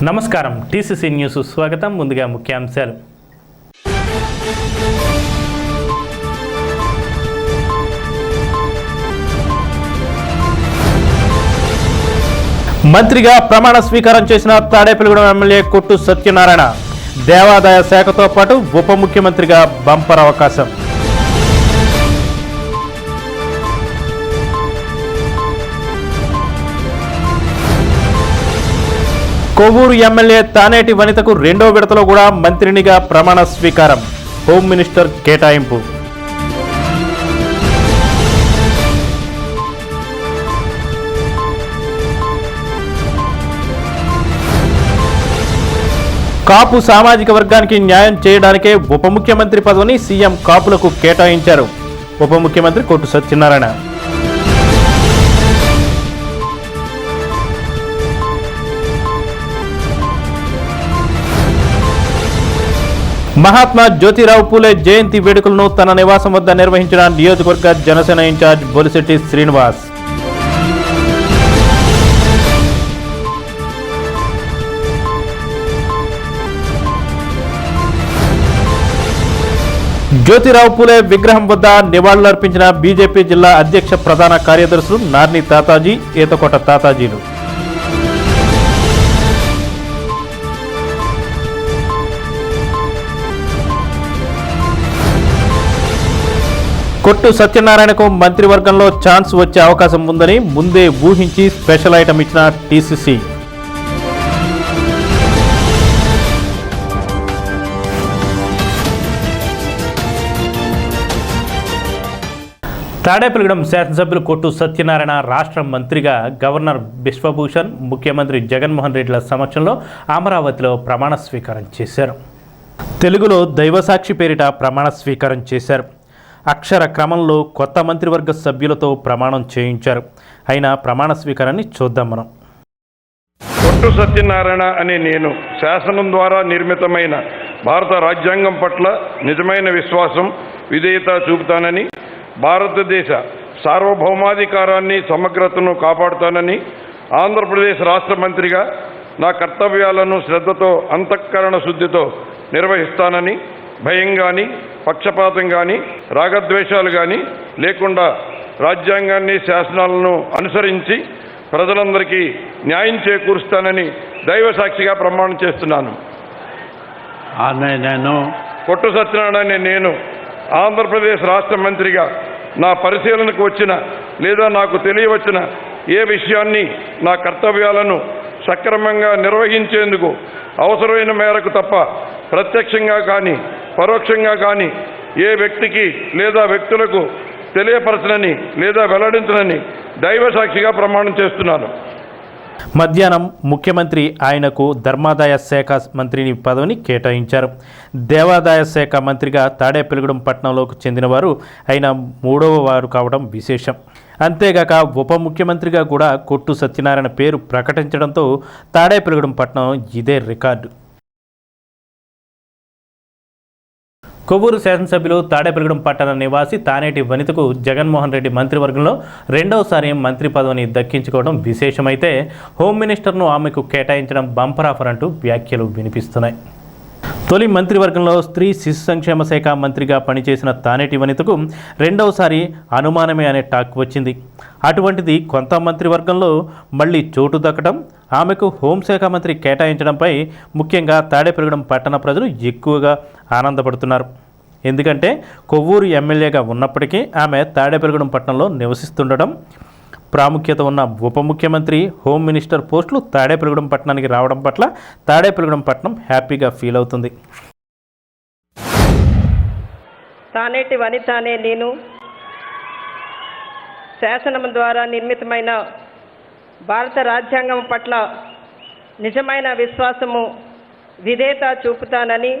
నమస్కారం TCC news స్వాగతం. ముందుగా ముఖ్యాంశాలు. మంత్రిగా ప్రమాణ స్వీకారం చేసిన తాడేపల్లిగూడెం ఎమ్మెల్యే కొట్టు సత్యనారాయణ దేవాదాయ శాఖతో పాటు ఉప ముఖ్యమంత్రిగా బంపర్ అవకాశం. కొవ్వూరు ఎమ్మెల్యే తానేటి వనితకు రెండో విడతలో కూడా మంత్రినిగా ప్రమాణ స్వీకారం, హోమ్ మినిస్టర్ కేటాయింపు. కాపు సామాజిక వర్గానికి న్యాయం చేయడానికే ఉప ముఖ్యమంత్రి పదవిని సీఎం కాపులకు కేటాయించారు, ఉప ముఖ్యమంత్రి కొట్టు సత్యనారాయణ. మహాత్మా జ్యోతిరావు పూలే జయంతి వేడుకలను తన నివాసం వద్ద నిర్వహించిన నియోజకవర్గ జనసేన ఇన్ఛార్జ్ బొలిశెట్టి శ్రీనివాస్. జ్యోతిరావు పూలే విగ్రహం వద్ద నివాళులర్పించిన బీజేపీ జిల్లా అధ్యక్ష ప్రధాన కార్యదర్శులు నార్ని తాతాజీ, ఈతకోట తాతాజీలు. కొట్టు సత్యనారాయణకు మంత్రివర్గంలో ఛాన్స్ వచ్చే అవకాశం ఉందని ముందే ఊహించి స్పెషల్ ఐటమ్ ఇచ్చిన టీసీసీ. తాడేపల్లిగూడెం శాసనసభ్యులు కొట్టు సత్యనారాయణ రాష్ట్ర మంత్రిగా గవర్నర్ బిశ్వభూషణ్, ముఖ్యమంత్రి జగన్మోహన్ రెడ్డిల సమక్షంలో అమరావతిలో ప్రమాణ స్వీకారం చేశారు. తెలుగులో దైవసాక్షి పేరిట ప్రమాణ స్వీకారం చేశారు. అక్షర క్రమంలో కొత్త మంత్రివర్గ సభ్యులతో ప్రమాణం చేయించారు. అయినా ప్రమాణ స్వీకారాన్ని చూద్దాం మనం. కొట్టు సత్యనారాయణ అనే నేను శాసనం ద్వారా నిర్మితమైన భారత రాజ్యాంగం పట్ల నిజమైన విశ్వాసం, విధేయత చూపుతానని, భారతదేశ సార్వభౌమాధికారాన్ని, సమగ్రతను కాపాడుతానని, ఆంధ్రప్రదేశ్ రాష్ట్ర మంత్రిగా నా కర్తవ్యాలను శ్రద్ధతో, అంతఃకరణ శుద్ధితో నిర్వహిస్తానని, భయం కానీ, పక్షపాతం కానీ, రాగద్వేషాలు కానీ లేకుండా రాజ్యాంగాన్ని, శాసనాలను అనుసరించి ప్రజలందరికీ న్యాయం చేకూరుస్తానని దైవసాక్షిగా ప్రమాణం చేస్తున్నాను. నేను కొట్టు సత్యనారాయణ నేను ఆంధ్రప్రదేశ్ రాష్ట్ర మంత్రిగా నా పరిశీలనకు వచ్చిన లేదా నాకు తెలియవచ్చిన ఏ విషయాన్ని, నా కర్తవ్యాలను సక్రమంగా నిర్వహించేందుకు అవసరమైన మేరకు తప్ప ప్రత్యక్షంగా కానీ పరోక్షంగా కానీ ఏ వ్యక్తికి లేదా వ్యక్తులకు తెలియపరచనని లేదా వెల్లడించనని దైవసాక్షిగా ప్రమాణం చేస్తున్నాను. మధ్యాహ్నం ముఖ్యమంత్రి ఆయనకు ధర్మాదాయ శాఖ మంత్రిని పదవిని కేటాయించారు. దేవాదాయ శాఖ మంత్రిగా తాడేపల్లిగూడెం పట్టణంలోకి చెందినవారు అయిన మూడవ వారు కావడం విశేషం. అంతేగాక ఉప ముఖ్యమంత్రిగా కూడా కొట్టు సత్యనారాయణ పేరు ప్రకటించడంతో తాడేపల్లిగూడెం పట్టణం ఇదే రికార్డు. కొవ్వూరు శాసనసభ్యులు తాడేపల్లిగూడెం పట్టణ నివాసి తానేటి వనితకు జగన్మోహన్ రెడ్డి మంత్రివర్గంలో రెండవసారి మంత్రి పదవిని దక్కించుకోవడం విశేషమైతే, హోమ్ మినిస్టర్ను ఆమెకు కేటాయించడం బంపర్ ఆఫర్ అంటూ వ్యాఖ్యలు వినిపిస్తున్నాయి. తొలి మంత్రివర్గంలో స్త్రీ శిశు సంక్షేమ శాఖ మంత్రిగా పనిచేసిన తానేటి వనితకు రెండవసారి అనుమానమే అనే టాక్ వచ్చింది. అటువంటిది కొంత మంత్రివర్గంలో మళ్ళీ చోటు దక్కడం, ఆమెకు హోంశాఖ మంత్రి కేటాయించడంపై ముఖ్యంగా తాడేపల్లిగూడెం పట్టణ ప్రజలు ఎక్కువగా ఆనందపడుతున్నారు. ఎందుకంటే కొవ్వూరు ఎమ్మెల్యేగా ఉన్నప్పటికీ ఆమె తాడేపల్లిగూడెం పట్టణంలో నివసిస్తుండడం, ప్రాముఖ్యత ఉన్న ఉప ముఖ్యమంత్రి, హోమ్ మినిస్టర్ పోస్టులు తాడేపల్లిగూడెం పట్టణానికి రావడం పట్ల తాడేపల్లిగూడెం పట్టణం హ్యాపీగా ఫీల్ అవుతుంది. తానేటి వనిత అనే నేను శాసనం ద్వారా నిర్మితమైన భారత రాజ్యాంగం పట్ల నిజమైన విశ్వాసము, విధేయత చూపుతానని,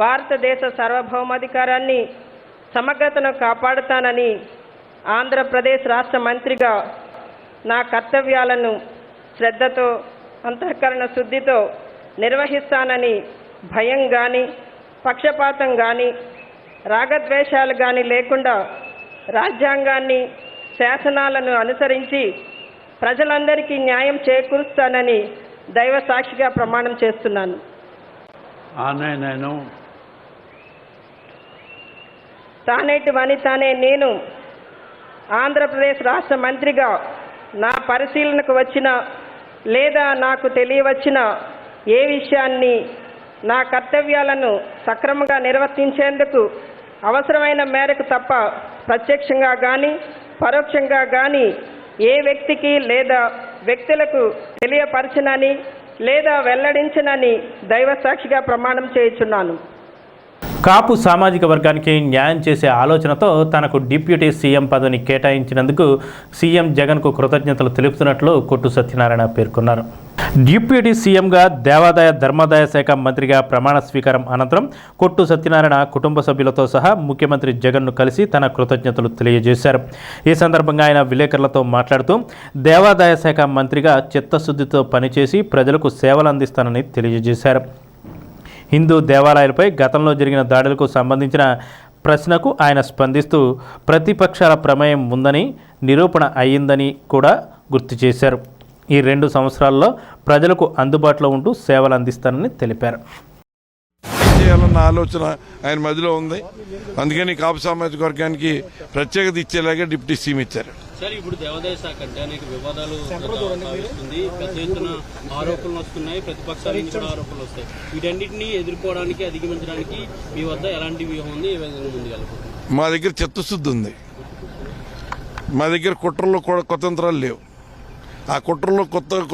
భారతదేశ సార్వభౌమాధికారాన్ని, సమగ్రతను కాపాడుతానని, ఆంధ్రప్రదేశ్ రాష్ట్ర మంత్రిగా నా కర్తవ్యాలను శ్రద్ధతో, అంతఃకరణ శుద్ధితో నిర్వహిస్తానని, భయం కానీ, పక్షపాతం కానీ, రాగద్వేషాలు కానీ లేకుండా రాజ్యాంగాన్ని, శాసనాలను అనుసరించి ప్రజలందరికీ న్యాయం చేకూరుస్తానని దైవ సాక్షిగా ప్రమాణం చేస్తున్నాను. నేను తానేటి వనితానే నేను ఆంధ్రప్రదేశ్ రాష్ట్ర మంత్రిగా నా పరిశీలనకు వచ్చిన లేదా నాకు తెలియవచ్చిన ఏ విషయాన్ని నా కర్తవ్యాలను సక్రమంగా నిర్వర్తించేందుకు అవసరమైన మేరకు తప్ప ప్రత్యక్షంగా కానీ పరోక్షంగా కానీ ఏ వ్యక్తికి లేదా వ్యక్తులకు తెలియపరచనని లేదా వెల్లడించనని దైవ సాక్షిగా ప్రమాణం చేయుచున్నాను. కాపు సామాజిక వర్గానికి న్యాయం చేసే ఆలోచనతో తనకు డిప్యూటీ సీఎం పదవిని కేటాయించినందుకు సీఎం జగన్కు కృతజ్ఞతలు తెలుపుతున్నట్లు కొట్టు సత్యనారాయణ పేర్కొన్నారు. డిప్యూటీ సీఎంగా దేవాదాయ ధర్మాదాయ శాఖ మంత్రిగా ప్రమాణ స్వీకారం అనంతరం కొట్టు సత్యనారాయణ కుటుంబ సభ్యులతో సహా ముఖ్యమంత్రి జగన్ను కలిసి తన కృతజ్ఞతలు తెలియజేశారు. ఈ సందర్భంగా ఆయన విలేకరులతో మాట్లాడుతూ దేవాదాయ శాఖ మంత్రిగా చిత్తశుద్ధితో పనిచేసి ప్రజలకు సేవలు అందిస్తానని తెలియజేశారు. హిందూ దేవాలయాలపై గతంలో జరిగిన దాడులకు సంబంధించిన ప్రశ్నకు ఆయన స్పందిస్తూ ప్రతిపక్షాల ప్రమేయం ఉందని నిరూపణ అయ్యిందని కూడా గుర్తు చేశారు. ఈ 2 సంవత్సరాల్లో ప్రజలకు అందుబాటులో ఉంటూ సేవలు అందిస్తానని తెలిపారు. చేయాలన్న ఆలోచన ఆయన మధ్యలో ఉంది. అందుకని కాపు సామాజిక వర్గానికి ప్రత్యేకత ఇచ్చేలాగా డిప్యూటీ సీఎం ఇచ్చారు. సార్, ఇప్పుడు దేవాదాయ శాఖ అంటే అనేక వివాదాలు వస్తుంది, పెద్ద ఎత్తున ఆరోపణలు వస్తున్నాయి, ప్రతిపక్షాల నుంచి కూడా ఆరోపణలు వస్తాయి. వీటన్నిటిని ఎదుర్కోవడానికి అధిగమించడానికి మీ వద్ద ఎలాంటి వ్యూహం ఉంది, ఏ విధంగా ముందుకెళ్తుంది? మా దగ్గర చిత్తశుద్ధి ఉంది. మా దగ్గర కుట్రల్లో కూడా కుతంత్రాలు లేవు. ఆ కుట్రల్లో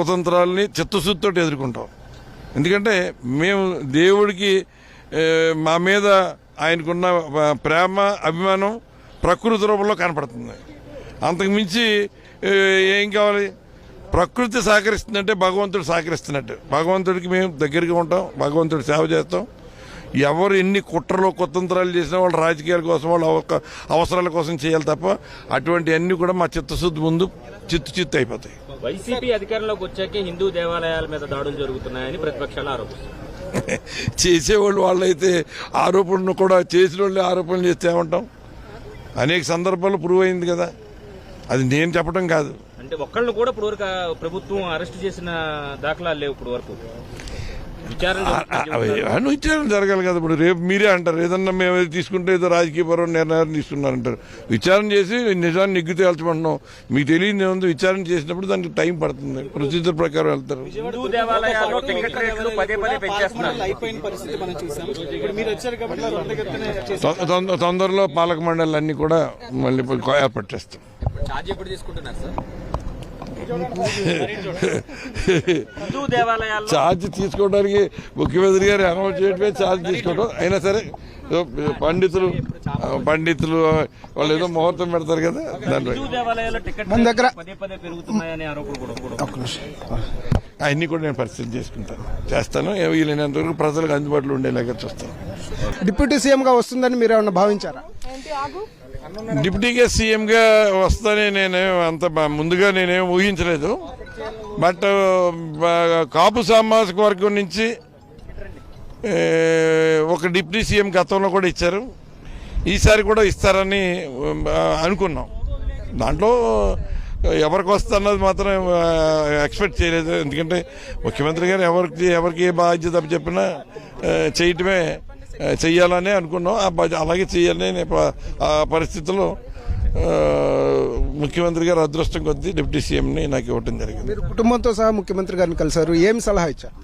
కుతంత్రాలని చిత్తశుద్ధితో ఎదుర్కొంటాం. ఎందుకంటే మేము దేవుడికి మా మీద ఆయనకున్న ప్రేమ అభిమానం ప్రకృతి రూపంలో కనపడుతుంది. అంతకుమించి ఏం కావాలి? ప్రకృతి సహకరిస్తుందంటే భగవంతుడు సహకరిస్తున్నట్టు. భగవంతుడికి మేము దగ్గరగా ఉంటాం, భగవంతుడి సేవ చేస్తాం. ఎవరు ఎన్ని కుట్రలో కుతంత్రాలు చేసినా వాళ్ళు రాజకీయాల కోసం, వాళ్ళ అవసరాల కోసం చేయాలి తప్ప అటువంటి అన్నీ కూడా మా చిత్తశుద్ధి ముందు చిత్తు అయిపోతాయి. వైసీపీ అధికారంలోకి వచ్చాకే హిందూ దేవాలయాల మీద దాడులు జరుగుతున్నాయని ప్రతిపక్షాలు ఆరోపిస్తున్నారు. చేసేవాళ్ళు వాళ్ళైతే ఆరోపణలు కూడా చేసిన వాళ్ళు ఆరోపణలు చేస్తే ఏమంటాం? అనేక సందర్భాల్లో ప్రూవ్ అయింది కదా. అది నేను చెప్పడం కాదు. అంటే ఒక్కళ్ళు కూడా ఇప్పుడు వరకు ప్రభుత్వం అరెస్ట్ చేసిన దాఖలాలు లేవు. ఇప్పుడు వరకు విచారణ జరగాలి కదా. ఇప్పుడు రేపు మీరే అంటారు ఏదన్నా మేము తీసుకుంటే ఏదో రాజకీయపరమైన నిర్ణయాలు తీసుకున్నారంటారు. విచారణ చేసి నిజాన్ని నెగ్గు తేల్చమంటున్నాం. మీకు తెలియదు ఏముంది, విచారణ చేసినప్పుడు దానికి టైం పడుతుంది. ప్రొసీజర్ ప్రకారం వెళ్తారు. తొందరలో పాలక మండలి కూడా మళ్ళీ ఏర్పాటు చేస్తాం. ఛార్జ్ తీసుకోవడానికి ముఖ్యమంత్రి గారు అనౌన్స్ చేయడమే ఛార్జ్ తీసుకోవడం. అయినా సరే పండితులు వాళ్ళు ఏదో ముహూర్తం పెడతారు కదా, దాంట్లో మన దగ్గర అన్ని కూడా నేను పరిస్థితి చేస్తాను. వీలైనంత వరకు ప్రజలకు అందుబాటులో ఉండేలాగా చూస్తాను. డిప్యూటీ సీఎంగా వస్తుందని మీరు ఏమన్నా భావించారా? డిప్యూటీగా సీఎంగా వస్తుందని నేనేం అంత ముందుగా నేనేం ఊహించలేదు. బట్ కాపు సామాజిక వర్గం నుంచి ఒక డిప్యూటీ సీఎం గతంలో కూడా ఇచ్చారు, ఈసారి కూడా ఇస్తారని అనుకున్నాం. దాంట్లో ఎవరికి వస్తున్నది మాత్రం ఎక్స్పెక్ట్ చేయలేదు. ఎందుకంటే ముఖ్యమంత్రి గారు ఎవరికి ఏ బాధ్యత చెప్పినా చేయటమే చెయ్యాలని అనుకున్నాం. అలాగే చేయాలని ఆ పరిస్థితుల్లో ముఖ్యమంత్రి గారు అదృష్టం కొద్దీ డిప్యూటీ సీఎంని నాకు ఇవ్వటం జరిగింది. మీరు కుటుంబంతో సహా ముఖ్యమంత్రి గారిని కలిశారు, ఏం సలహా ఇచ్చారు?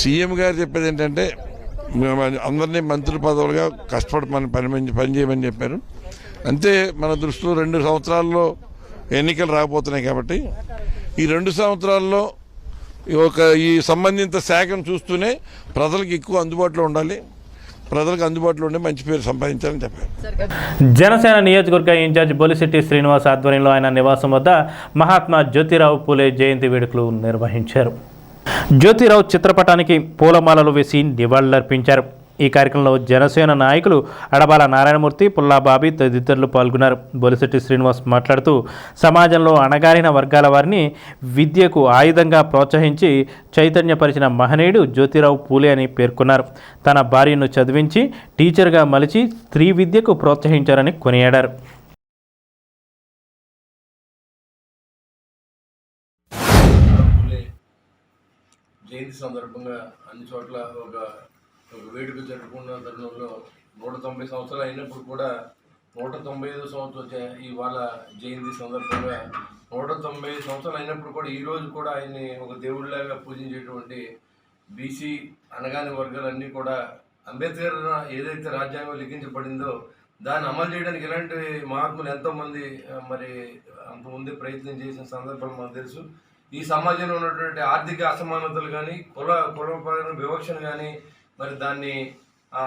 సీఎం గారు చెప్పేది ఏంటంటే అందరినీ మంత్రుల పదవులుగా కష్టపడి పని చేయమని చెప్పారు. అంతే. మన దృష్టిలో 2 సంవత్సరాల్లో ఎన్నికలు రాకపోతున్నాయి కాబట్టి ఈ 2 సంవత్సరాల్లో ఈ సంబంధిత శాఖను చూస్తూనే ప్రజలకు ఎక్కువ అందుబాటులో ఉండాలి, ప్రజలకు అందుబాటులో ఉండి మంచి పేరు సంపాదించాలని చెప్పారు. జనసేన నియోజకవర్గ ఇన్ఛార్జ్ బొలిశెట్టి శ్రీనివాస్ ఆధ్వర్యంలో ఆయన నివాసం వద్ద మహాత్మా జ్యోతిరావు పూలే జయంతి వేడుకలు నిర్వహించారు. జ్యోతిరావు చిత్రపటానికి పూలమాలలు వేసి నివాళులర్పించారు. ఈ కార్యక్రమంలో జనసేన నాయకులు అడబాల నారాయణమూర్తి, పుల్లా బాబీ తదితరులు పాల్గొన్నారు. బొలిశెట్టి శ్రీనివాస్ మాట్లాడుతూ సమాజంలో అణగారిన వర్గాల వారిని విద్యకు ఆయుధంగా ప్రోత్సహించి చైతన్యపరిచిన మహనీయుడు జ్యోతిరావు పూలే అని పేర్కొన్నారు. తన భార్యను చదివించి టీచర్గా మలిచి స్త్రీ విద్యకు ప్రోత్సహించారని కొనియాడారు. జయంతి సందర్భంగా అన్ని చోట్ల ఒక వేడుక జరుపుకున్న తరుణంలో 190 సంవత్సరాలు అయినప్పుడు కూడా 195 సంవత్సరం ఇవాళ జయంతి సందర్భంగా 195 సంవత్సరాలు అయినప్పుడు కూడా ఈరోజు కూడా ఆయన్ని ఒక దేవుడిలాగా పూజించేటువంటి బీసీ అనగాని వర్గాలన్నీ కూడా అంబేద్కర్ ఏదైతే రాజ్యాంగం లిఖించబడిందో దాన్ని అమలు చేయడానికి ఇలాంటి మహాత్ములు ఎంతోమంది మరి అంతకుముందే ప్రయత్నం చేసిన సందర్భాలు మనకు తెలుసు. ఈ సమాజంలో ఉన్నటువంటి ఆర్థిక అసమానతలు కానీ కులపరమైన వివక్షను కానీ మరి దాన్ని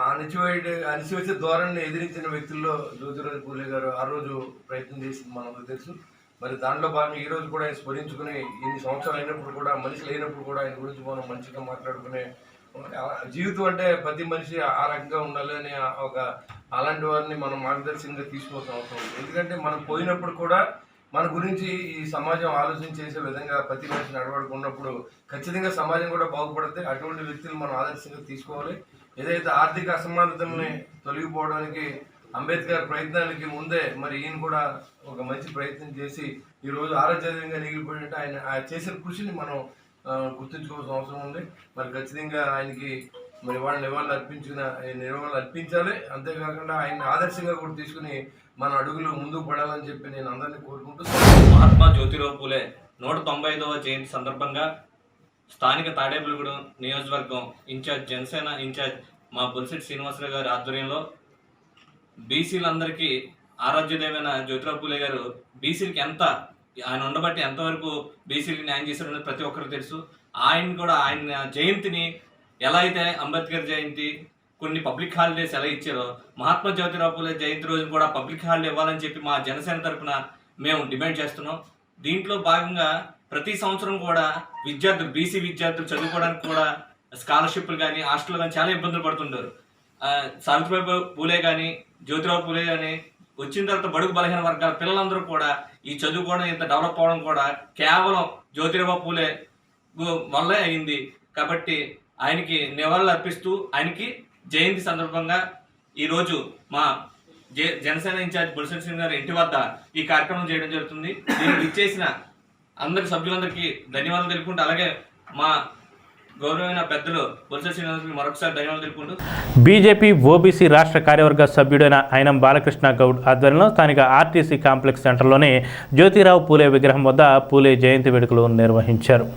అణిచివేసే ధోరణిని ఎదిరించిన వ్యక్తుల్లో జ్యోతిరావు పూలే గారు ఆ రోజు ప్రయత్నం చేసింది మనకు తెలుసు. మరి దాంట్లో భాగంగా ఈ రోజు కూడా ఆయన స్మరించుకుని ఇన్ని సంవత్సరాలు అయినప్పుడు కూడా మనిషి లేనప్పుడు కూడా ఆయన గురించి మనం మంచిగా మాట్లాడుకునే జీవితం అంటే ప్రతి మనిషి ఆ రకంగా ఉండాలి అని అలాంటి వారిని మనం మార్గదర్శకంగా తీసుకోవాల్సిన అవసరం ఉంది. ఎందుకంటే మనం పోయినప్పుడు కూడా మన గురించి ఈ సమాజం ఆలోచన చేసే విధంగా ప్రతి మనిషి నడవడుకున్నప్పుడు ఖచ్చితంగా సమాజం కూడా బాగుపడితే అటువంటి వ్యక్తులు మనం ఆదర్శంగా తీసుకోవాలి. ఏదైతే ఆర్థిక అసమానతల్ని తొలగిపోవడానికి అంబేద్కర్ ప్రయత్నానికి ముందే మరి ఈయన కూడా ఒక మంచి ప్రయత్నం చేసి ఈరోజు ఆరోగ్యంగా మిగిలిపోయినట్టు ఆయన చేసిన కృషిని మనం గుర్తుంచుకోవాల్సిన అవసరం ఉంది. మరి ఖచ్చితంగా ఆయనకి మరి నివాళులు అర్పించాలి. అంతేకాకుండా ఆయన ఆదర్శంగా కూడా తీసుకుని మన అడుగులు ముందుకు పడాలని చెప్పి నేను అందరినీ కోరుకుంటూ మహాత్మా జ్యోతిరావు పూలే 195వ జయంతి సందర్భంగా స్థానిక తాడేపల్లిగూడెం నియోజకవర్గం ఇన్ఛార్జ్ జనసేన ఇన్ఛార్జ్ మా బొలిశెట్టి శ్రీనివాసరావు గారి ఆధ్వర్యంలో బీసీలందరికీ ఆరాధ్యదేవైన జ్యోతిరావు పూలే గారు బీసీలకి ఆయన ఉండబట్టి ఎంతవరకు బీసీలకి న్యాయం చేశారనేది ప్రతి ఒక్కరికి తెలుసు. ఆయన జయంతిని ఎలా అయితే అంబేద్కర్ జయంతి కొన్ని పబ్లిక్ హాలిడేస్ ఎలా ఇచ్చారో మహాత్మా జ్యోతిరావు పూలే జయంతి రోజు కూడా పబ్లిక్ హాలిడే ఇవ్వాలని చెప్పి మా జనసేన తరఫున మేము డిమాండ్ చేస్తున్నాం. దీంట్లో భాగంగా ప్రతి సంవత్సరం కూడా బీసీ విద్యార్థులు చదువుకోవడానికి కూడా స్కాలర్షిప్లు కానీ హాస్టల్ కానీ చాలా ఇబ్బందులు పడుతుంటారు. సావిత్రిబాయి పూలే కానీ జ్యోతిరావు పూలే కానీ వచ్చిన తర్వాత బడుగు బలహీన వర్గాల పిల్లలందరూ కూడా ఈ చదువుకోవడం ఇంత డెవలప్ అవడం కూడా కేవలం జ్యోతిరావు పూలే వల్లే అయింది. కాబట్టి ఆయనకి నివాళులు అర్పిస్తూ ఆయనకి జయంతి సందర్భంగా ఈరోజు మా జనసేన ఇన్ఛార్జ్ బొలిశెట్టి సింగ్ గారి ఇంటి వద్ద ఈ కార్యక్రమం చేయడం జరుగుతుంది. దీనికి ఇచ్చేసిన సభ్యులందరికీ ధన్యవాదాలు తెలుపుకుంటూ అలాగే మా గౌరవమైన పెద్దలు బొలిశెట్టి శ్రీనివాసరావు మరొకసారి ధన్యవాదాలు తెలుపుకుంటూ బీజేపీ ఓబీసీ రాష్ట్ర కార్యవర్గ సభ్యుడైన అయినం బాలకృష్ణ గౌడ్ ఆధ్వర్యంలో స్థానిక ఆర్టీసీ కాంప్లెక్స్ సెంటర్లోని జ్యోతిరావు పూలే విగ్రహం వద్ద పూలే జయంతి వేడుకలు నిర్వహించారు.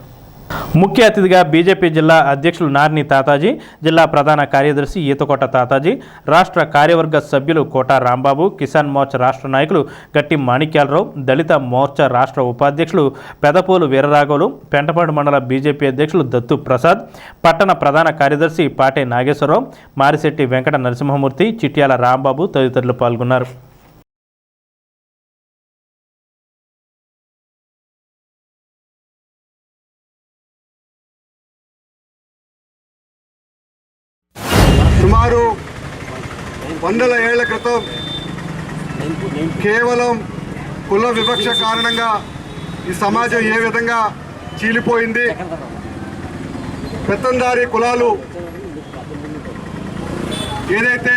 ముఖ్య అతిథిగా బీజేపీ జిల్లా అధ్యక్షులు నార్ని తాతాజీ, జిల్లా ప్రధాన కార్యదర్శి ఈతకోట తాతాజీ, రాష్ట్ర కార్యవర్గ సభ్యులు కోట రాంబాబు, కిసాన్ మోర్చా రాష్ట్ర నాయకులు గట్టి మాణిక్యాలరావు, దళిత మోర్చా రాష్ట్ర ఉపాధ్యక్షులు పెదపోలు వీరరాఘవులు, పెంటపాడు మండల బీజేపీ అధ్యక్షులు దత్తు ప్రసాద్, పట్టణ ప్రధాన కార్యదర్శి పాటే నాగేశ్వరరావు, మారిశెట్టి వెంకట నరసింహమూర్తి, చిట్యాల రాంబాబు తదితరులు పాల్గొన్నారు. సుమారు 100 ఏళ్ల క్రితం కేవలం కుల వివక్ష కారణంగా ఈ సమాజం ఏ విధంగా చీలిపోయింది, పెత్తందారీ కులాలు ఏదైతే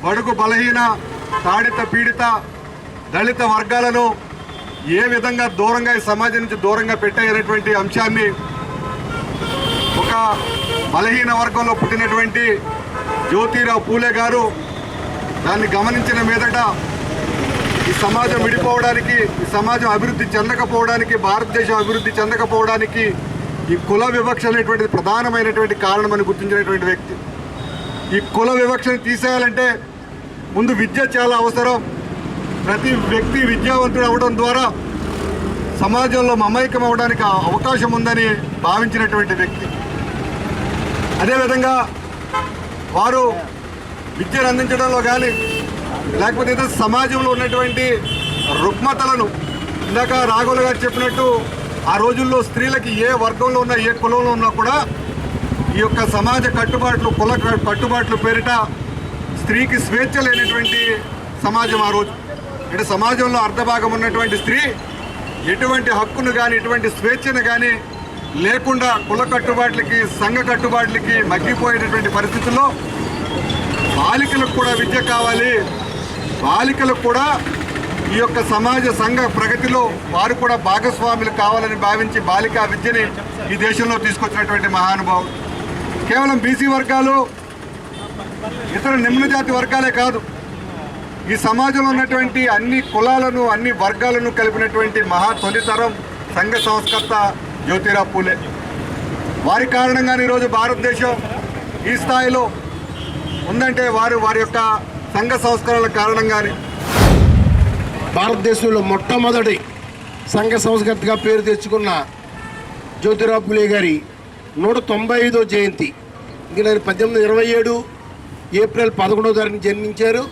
బడుగు బలహీన తాడిత పీడిత దళిత వర్గాలను ఏ విధంగా దూరంగా ఈ సమాజం నుంచి దూరంగా పెట్టాయనేటువంటి అంశాన్ని ఒక బలహీన వర్గంలో పుట్టినటువంటి జ్యోతిరావు పూలే గారు దాన్ని గమనించిన మీదట ఈ సమాజం విడిపోవడానికి, ఈ సమాజం అభివృద్ధి చెందకపోవడానికి, భారతదేశం అభివృద్ధి చెందకపోవడానికి ఈ కుల వివక్ష అనేటువంటిది ప్రధానమైనటువంటి కారణమని గుర్తించినటువంటి వ్యక్తి. ఈ కుల వివక్షను తీసేయాలంటే ముందు విద్య చాలా అవసరం. ప్రతి వ్యక్తి విద్యావంతుడు అవడం ద్వారా సమాజంలో మమైకం అవడానికి అవకాశం ఉందని భావించినటువంటి వ్యక్తి. అదేవిధంగా వారు విద్యను అందించడంలో కానీ లేకపోతే ఇతర సమాజంలో ఉన్నటువంటి రుగ్మతలను ఇందాక రాఘవులు గారు చెప్పినట్టు ఆ రోజుల్లో స్త్రీలకి ఏ వర్గంలో ఉన్నా ఏ కులంలో ఉన్నా కూడా ఈ యొక్క సమాజ కట్టుబాట్లు కుల కట్టుబాట్ల పేరిట స్త్రీకి స్వేచ్ఛ లేనటువంటి సమాజం ఆ రోజు. అంటే సమాజంలో అర్ధభాగం ఉన్నటువంటి స్త్రీ ఎటువంటి హక్కును కానీ ఎటువంటి స్వేచ్ఛను కానీ లేకుండా కుల కట్టుబాట్లకి సంఘ కట్టుబాట్లకి మగ్గిపోయేటటువంటి పరిస్థితుల్లో బాలికలకు కూడా విద్య కావాలి, బాలికలకు కూడా ఈ యొక్క సమాజ సంఘ ప్రగతిలో వారు కూడా భాగస్వాములు కావాలని భావించి బాలికా విద్యని ఈ దేశంలో తీసుకొచ్చినటువంటి మహానుభావుడు. కేవలం బీసీ వర్గాలు, ఇతర నిమ్న జాతి వర్గాలే కాదు, ఈ సమాజంలో ఉన్నటువంటి అన్ని కులాలను, అన్ని వర్గాలను కలిపినటువంటి మహా తొలితరం సంఘ సంస్కర్త జ్యోతిరావు పూలే. వారి కారణంగానే ఈరోజు భారతదేశం ఈ స్థాయిలో ఉందంటే వారి యొక్క సంఘ సంస్కరణల కారణంగానే. భారతదేశంలో మొట్టమొదటి సంఘ సంస్కర్తగా పేరు తెచ్చుకున్న జ్యోతిరావు పూలే గారి 195వ జయంతి. ఇంక 1827 ఏప్రిల్ 11వ తారీఖున జన్మించారు.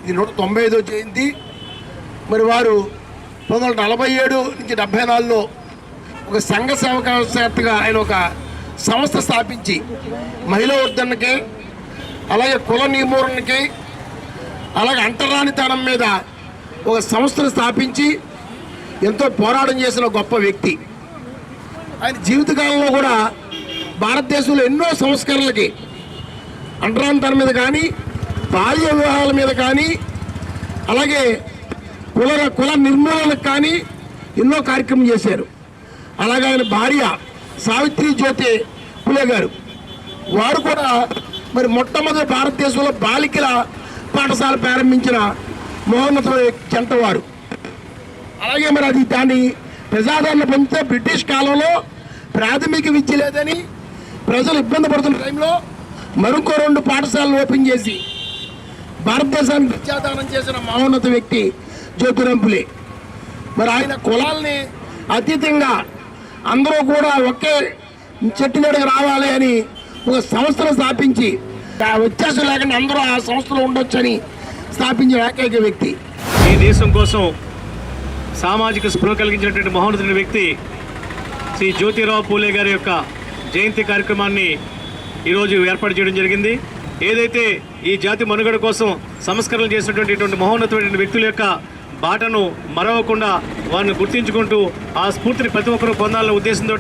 ఇది 195వ జయంతి. మరి వారు 1947 నుంచి 74లో ఒక సంఘ సంస్కర్తగా ఆయన ఒక సంస్థ స్థాపించి మహిళా వర్ధనకి, అలాగే కుల నిర్మూలనకి, అలాగే అంటరానితనం మీద ఒక సంస్థను స్థాపించి ఎంతో పోరాటం చేసిన గొప్ప వ్యక్తి. ఆయన జీవితకాలంలో కూడా భారతదేశంలో ఎన్నో సంస్కరణలకి, అంటరానితనం మీద కానీ, బాల్య వివాహాల మీద కానీ, అలాగే కుల నిర్మూలనకు కానీ ఎన్నో కార్యక్రమం చేశారు. అలాగే ఆయన భార్య సావిత్రి జ్యోతి పూలే గారు, వారు కూడా మరి మొట్టమొదటి భారతదేశంలో బాలికల పాఠశాల ప్రారంభించిన మహోన్నత జంట వారు. అలాగే మరి అది దాన్ని ప్రజాదరణ పొందితే బ్రిటిష్ కాలంలో ప్రాథమిక విద్య లేదని ప్రజలు ఇబ్బంది పడుతున్న టైంలో మరొక 2 పాఠశాలలు ఓపెన్ చేసి భారతదేశానికి విద్యాదానం చేసిన మహోన్నత వ్యక్తి జ్యోతిరావు పూలే. మరి ఆయన కులాల్ని అతీతంగా అందరూ కూడా ఒకే చెట్టు నీడకు రావాలి అని ఒక సంస్థను స్థాపించి వ్యత్యాసం లేకుండా అందరూ ఆ సంస్థలో ఉండొచ్చని స్థాపించిన ఏకైక వ్యక్తి. ఈ దేశం కోసం సామాజిక స్పృహ కలిగించినటువంటి మహోన్నతుడి వ్యక్తి శ్రీ జ్యోతిరావు పూలే గారి యొక్క జయంతి కార్యక్రమాన్ని ఈరోజు ఏర్పాటు చేయడం జరిగింది. ఏదైతే ఈ జాతి మనుగడ కోసం సంస్కరణలు చేసినటువంటి మహోన్నతమైన వ్యక్తుల యొక్క బాటను మరవకుండా వారిని గుర్తించుకుంటూ ఆ స్ఫూర్తిని ప్రతి ఒక్కరూ పొందాలనే ఉద్దేశంతో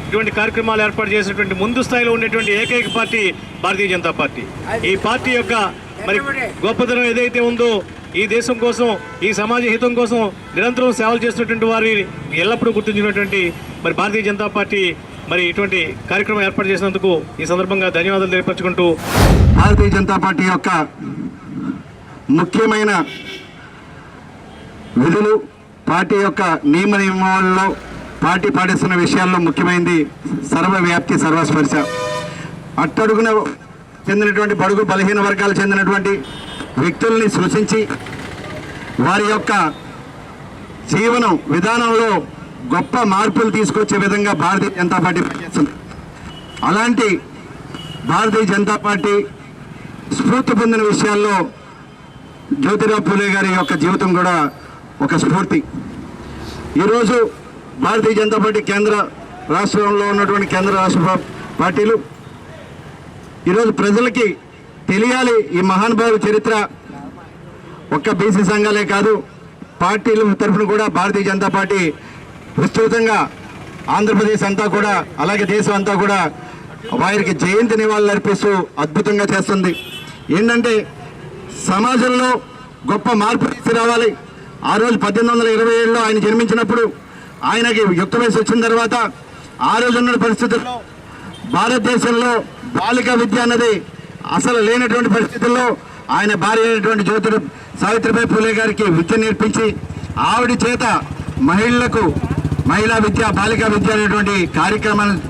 ఇటువంటి కార్యక్రమాలు ఏర్పాటు చేసినటువంటి ముందు స్థాయిలో ఉండేటువంటి ఏకైక పార్టీ భారతీయ జనతా పార్టీ. ఈ పార్టీ యొక్క మరి గొప్పతనం ఏదైతే ఉందో, ఈ దేశం కోసం, ఈ సమాజ హితం కోసం నిరంతరం సేవలు చేస్తున్నటువంటి వారి ఎల్లప్పుడూ గుర్తించినటువంటి మరి భారతీయ జనతా పార్టీ మరి ఇటువంటి కార్యక్రమం ఏర్పాటు చేసినందుకు ఈ సందర్భంగా ధన్యవాదాలు తెలియపరచుకుంటూ, భారతీయ జనతా పార్టీ యొక్క ముఖ్యమైన విధులు, పార్టీ యొక్క నియమాలలో పార్టీ పాటిస్తున్న విషయాల్లో ముఖ్యమైనది సర్వవ్యాప్తి సర్వస్పర్శ. అట్టడుగున చెందినటువంటి బడుగు బలహీన వర్గాలు చెందినటువంటి వ్యక్తుల్ని సృష్టించి వారి యొక్క జీవన విధానంలో గొప్ప మార్పులు తీసుకొచ్చే విధంగా భారతీయ జనతా పార్టీ పనిచేస్తుంది. అలాంటి భారతీయ జనతా పార్టీ స్ఫూర్తి పొందిన విషయాల్లో జ్యోతిరావు పూలే గారి యొక్క జీవితం కూడా ఒక స్ఫూర్తి. ఈరోజు భారతీయ జనతా పార్టీ కేంద్ర రాష్ట్రంలో ఉన్నటువంటి కేంద్ర రాష్ట్ర పార్టీలు ఈరోజు ప్రజలకి తెలియాలి ఈ మహానుభావుల చరిత్ర. ఒక్క బీసీ సంఘాలే కాదు, పార్టీల తరఫున కూడా భారతీయ జనతా పార్టీ విస్తృతంగా ఆంధ్రప్రదేశ్ అంతా కూడా, అలాగే దేశం అంతా కూడా వారికి జయంతి నివాళులు అర్పిస్తూ అద్భుతంగా చేస్తుంది. ఏంటంటే సమాజంలో గొప్ప మార్పు తీసుకురావాలి. ఆ రోజు 1827లో ఆయన జన్మించినప్పుడు ఆయనకి యుక్త వయసు వచ్చిన తర్వాత ఆ రోజు ఉన్న పరిస్థితుల్లో భారతదేశంలో బాలికా విద్య అన్నది అసలు లేనటువంటి పరిస్థితుల్లో ఆయన భార్య అయినటువంటి సావిత్రిబాయి పూలే గారికి విద్య నేర్పించి ఆవిడ చేత మహిళా విద్య, బాలికా విద్య అనేటువంటి కార్యక్రమాన్ని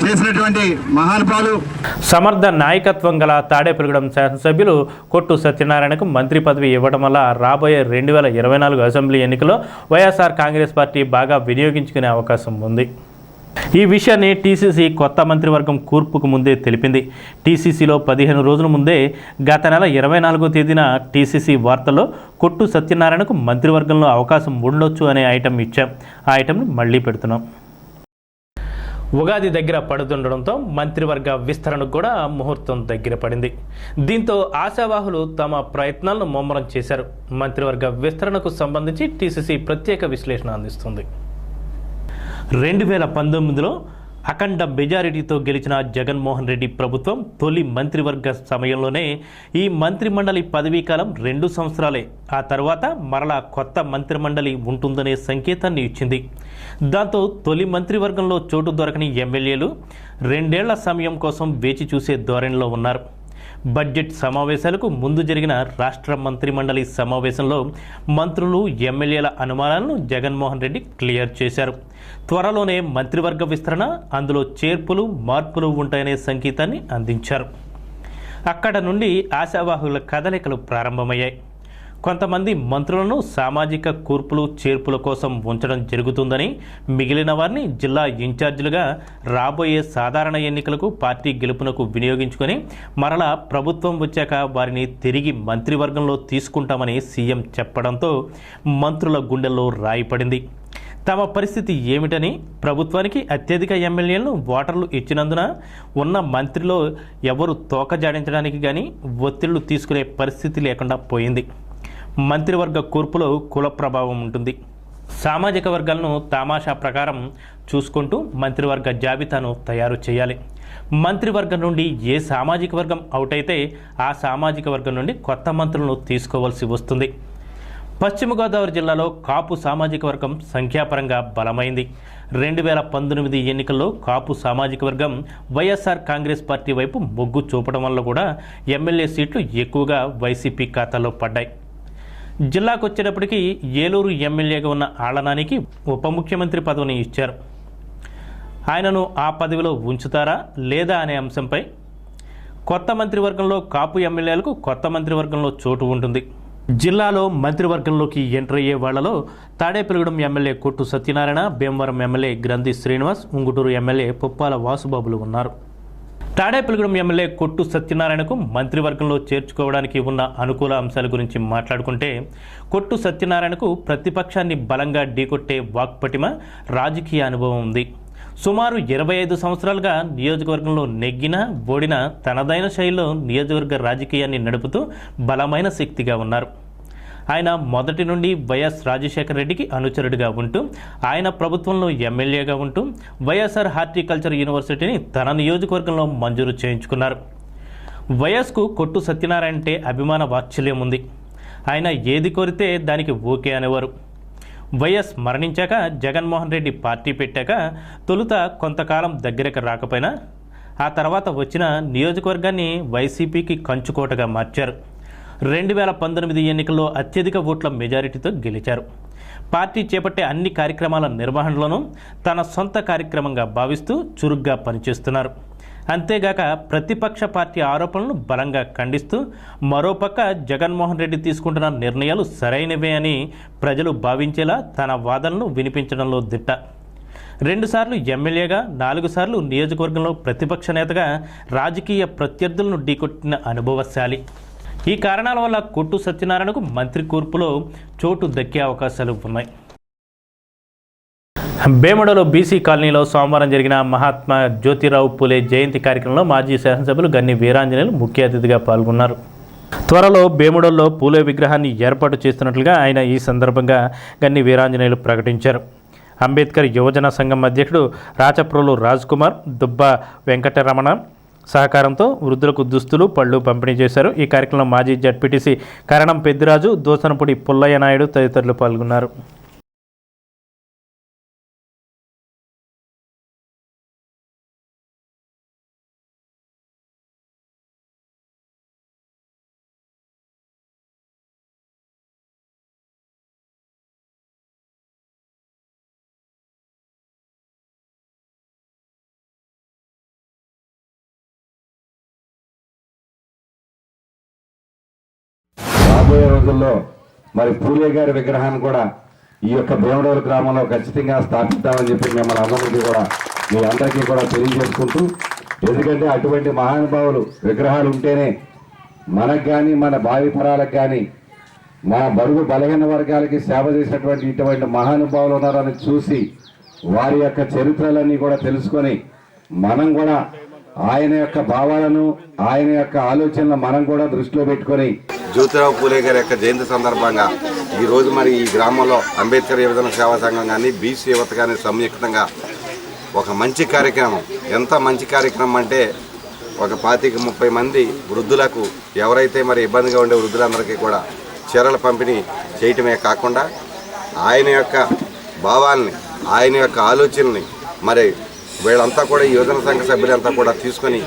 చేసినటువంటి మహానుభావులు. సమర్థ నాయకత్వం గల తాడేపల్లిగూడెం శాసనసభ్యులు కొట్టు సత్యనారాయణకు మంత్రి పదవి ఇవ్వడం వల్ల రాబోయే 2024 అసెంబ్లీ ఎన్నికల్లో వైఎస్ఆర్ కాంగ్రెస్ పార్టీ బాగా వినియోగించుకునే అవకాశం ఉంది. ఈ విషయాన్ని టీసీసీ కొత్త మంత్రివర్గం కూర్పుకు ముందే తెలిపింది. టీసీసీలో 15 రోజుల ముందే గత నెల 24వ తేదీన టీసీసీ వార్తల్లో కొట్టు సత్యనారాయణకు మంత్రివర్గంలో అవకాశం ఉండొచ్చు అనే ఐటెం ఇచ్చాం. ఆ ఐటెంను మళ్ళీ పెడుతున్నాం. ఉగాది దగ్గర పడుతుండడంతో మంత్రివర్గ విస్తరణకు కూడా ముహూర్తం దగ్గర పడింది. దీంతో ఆశావాహులు తమ ప్రయత్నాలను ముమ్మరం చేశారు. మంత్రివర్గ విస్తరణకు సంబంధించి టీసీసీ ప్రత్యేక విశ్లేషణ అందిస్తుంది. 2019లో అఖండ మెజారిటీతో గెలిచిన జగన్మోహన్ రెడ్డి ప్రభుత్వం తొలి మంత్రివర్గ సమయంలోనే ఈ మంత్రిమండలి పదవీకాలం 2 సంవత్సరాలే. ఆ తర్వాత మరలా కొత్త మంత్రిమండలి ఉంటుందనే సంకేతాన్ని ఇచ్చింది. దాంతో తొలి మంత్రివర్గంలో చోటు దొరకని ఎమ్మెల్యేలు 2 ఏళ్ల సమయం కోసం వేచి చూసే ధోరణిలో ఉన్నారు. బడ్జెట్ సమావేశాలకు ముందు జరిగిన రాష్ట్ర మంత్రిమండలి సమావేశంలో మంత్రులు ఎమ్మెల్యేల అనుమానాలను జగన్మోహన్ రెడ్డి క్లియర్ చేశారు. త్వరలోనే మంత్రివర్గ విస్తరణ, అందులో చేర్పులు మార్పులు ఉంటాయనే సంకేతాన్ని అందించారు. అక్కడ నుండి ఆశావాహుల కదలికలు ప్రారంభమయ్యాయి. కొంతమంది మంత్రులను సామాజిక కూర్పులు చేర్పుల కోసం ఉంచడం జరుగుతుందని, మిగిలిన వారిని జిల్లా ఇన్ఛార్జీలుగా రాబోయే సాధారణ ఎన్నికలకు పార్టీ గెలుపునకు వినియోగించుకొని మరలా ప్రభుత్వం వచ్చాక వారిని తిరిగి మంత్రివర్గంలో తీసుకుంటామని సీఎం చెప్పడంతో మంత్రుల గుండెల్లో రాయి పడింది. తమ పరిస్థితి ఏమిటని, ప్రభుత్వానికి అత్యధిక ఎమ్మెల్యేలను ఓటర్లు ఇచ్చినందున ఉన్న మంత్రిలో ఎవరు తోక జాడించడానికి కానీ ఒత్తిళ్లు తీసుకునే పరిస్థితి లేకుండా పోయింది. మంత్రివర్గ కూర్పులో కుల ప్రభావం ఉంటుంది. సామాజిక వర్గాలను తమాషా ప్రకారం చూసుకుంటూ మంత్రివర్గ జాబితాను తయారు చేయాలి. మంత్రివర్గం నుండి ఏ సామాజిక వర్గం అవుట్ అయితే ఆ సామాజిక వర్గం నుండి కొత్త మంత్రులను తీసుకోవాల్సి వస్తుంది. పశ్చిమ గోదావరి జిల్లాలో కాపు సామాజిక వర్గం సంఖ్యాపరంగా బలమైంది. 2019 ఎన్నికల్లో కాపు సామాజిక వర్గం వైఎస్ఆర్ కాంగ్రెస్ పార్టీ వైపు మొగ్గు చూపడం వల్ల కూడా ఎమ్మెల్యే సీట్లు ఎక్కువగా వైసీపీ ఖాతాలో పడ్డాయి. జిల్లాకు వచ్చేటప్పటికి ఏలూరు ఎమ్మెల్యేగా ఉన్న ఆళ్లనానికి ఉప ముఖ్యమంత్రి పదవిని ఇచ్చారు. ఆయనను ఆ పదవిలో ఉంచుతారా లేదా అనే అంశంపై కొత్త మంత్రివర్గంలో కాపు ఎమ్మెల్యేలకు కొత్త మంత్రివర్గంలో చోటు ఉంటుంది. జిల్లాలో మంత్రివర్గంలోకి ఎంటర్ అయ్యే వాళ్లలో తాడేపల్లిగూడెం ఎమ్మెల్యే కొట్టు సత్యనారాయణ, భీమవరం ఎమ్మెల్యే గ్రంథి శ్రీనివాస్, ఉంగుటూరు ఎమ్మెల్యే పుప్పాల వాసుబాబులు ఉన్నారు. తాడేపల్లిగూడెం ఎమ్మెల్యే కొట్టు సత్యనారాయణకు మంత్రివర్గంలో చేర్చుకోవడానికి ఉన్న అనుకూల అంశాల గురించి మాట్లాడుకుంటే, కొట్టు సత్యనారాయణకు ప్రతిపక్షాన్ని బలంగా ఢీకొట్టే వాక్పటిమ, రాజకీయ అనుభవం ఉంది. సుమారు 25 సంవత్సరాలుగా నియోజకవర్గంలో నెగ్గిన ఓడిన తనదైన శైలిలో నియోజకవర్గ రాజకీయాన్ని నడుపుతూ బలమైన శక్తిగా ఉన్నారు. ఆయన మొదటి నుండి వైఎస్ రాజశేఖర రెడ్డికి అనుచరుడిగా ఉంటూ, ఆయన ప్రభుత్వంలో ఎమ్మెల్యేగా ఉంటూ వైఎస్ఆర్ హార్టికల్చర్ యూనివర్సిటీని తన నియోజకవర్గంలో మంజూరు చేయించుకున్నారు. వైఎస్కు కొట్టు సత్యనారాయణ అంటే అభిమాన వాత్సల్యం ఉంది. ఆయన ఏది కోరితే దానికి ఓకే అనేవారు. వైఎస్ మరణించాక జగన్మోహన్ రెడ్డి పార్టీ పెట్టాక తొలుత కొంతకాలం దగ్గరకు రాకపోయినా ఆ తర్వాత వచ్చిన నియోజకవర్గాన్ని వైసీపీకి కంచుకోటగా మార్చారు. 2019 ఎన్నికల్లో అత్యధిక ఓట్ల మెజారిటీతో గెలిచారు. పార్టీ చేపట్టే అన్ని కార్యక్రమాల నిర్వహణలోనూ తన సొంత కార్యక్రమంగా భావిస్తూ చురుగ్గా పనిచేస్తున్నారు. అంతేగాక ప్రతిపక్ష పార్టీ ఆరోపణలను బలంగా ఖండిస్తూ మరోపక్క జగన్మోహన్ రెడ్డి తీసుకుంటున్న నిర్ణయాలు సరైనవే అని ప్రజలు భావించేలా తన వాదనలు వినిపించడంలో దిట్ట. 2 సార్లు ఎమ్మెల్యేగా, 4 సార్లు నియోజకవర్గంలో ప్రతిపక్ష నేతగా రాజకీయ ప్రత్యర్థులను ఢీకొట్టిన అనుభవశాలి. ఈ కారణాల వల్ల కొట్టు సత్యనారాయణకు మంత్రి కూర్పులో చోటు దక్కే అవకాశాలు ఉన్నాయి. బేమడలో బీసీ కాలనీలో సోమవారం జరిగిన మహాత్మా జ్యోతిరావు పూలే జయంతి కార్యక్రమంలో మాజీ శాసనసభ్యులు గన్ని వీరాంజనేయులు ముఖ్య అతిథిగా పాల్గొన్నారు. త్వరలో బేమడల్లో పూలే విగ్రహాన్ని ఏర్పాటు చేస్తున్నట్లుగా ఆయన ఈ సందర్భంగా గన్ని వీరాంజనేయులు ప్రకటించారు. అంబేద్కర్ యువజన సంఘం అధ్యక్షుడు రాచప్రోలు రాజ్ కుమార్, దుబ్బ వెంకటరమణ సహకారంతో వృద్ధులకు దుస్తులు, పళ్ళు పంపిణీ చేశారు. ఈ కార్యక్రమంలో మాజీ జడ్పీటీసీ కరణం పెద్దిరాజు, దోసనపూడి పుల్లయ్య నాయుడు తదితరులు పాల్గొన్నారు. రాబోయే రోజుల్లో మరి పూలే గారి విగ్రహాన్ని కూడా ఈ యొక్క భీమడోలు గ్రామంలో ఖచ్చితంగా స్థాపిద్దామని చెప్పి మిమ్మల్ని అందరికీ కూడా మీ అందరికీ కూడా తెలియజేసుకుంటూ, ఎందుకంటే అటువంటి మహానుభావులు విగ్రహాలు ఉంటేనే మనకు కానీ మన భావి తరాలకు కానీ మన బడుగు బలహీన వర్గాలకి సేవ చేసినటువంటి ఇటువంటి మహానుభావులు ఉన్నారని చూసి వారి యొక్క చరిత్రలన్నీ కూడా తెలుసుకొని మనం కూడా ఆయన యొక్క భావాలను, ఆయన యొక్క ఆలోచనలు మనం కూడా దృష్టిలో పెట్టుకొని జ్యోతిరావు పూలే గారి యొక్క జయంతి సందర్భంగా ఈరోజు మరి ఈ గ్రామంలో అంబేద్కర్ యువజన సేవా సంఘం కానీ బీసీ యువత కానీ సంయుక్తంగా ఒక మంచి కార్యక్రమం. ఎంత మంచి కార్యక్రమం అంటే ఒక 25-30 మంది వృద్ధులకు, ఎవరైతే మరి ఇబ్బందిగా ఉండే వృద్ధులందరికీ కూడా చీరల పంపిణీ చేయటమే కాకుండా ఆయన యొక్క భావాల్ని, ఆయన యొక్క ఆలోచనల్ని మరి వీళ్ళంతా కూడా ఈ యువజన సంఘ సభ్యులంతా కూడా తీసుకొని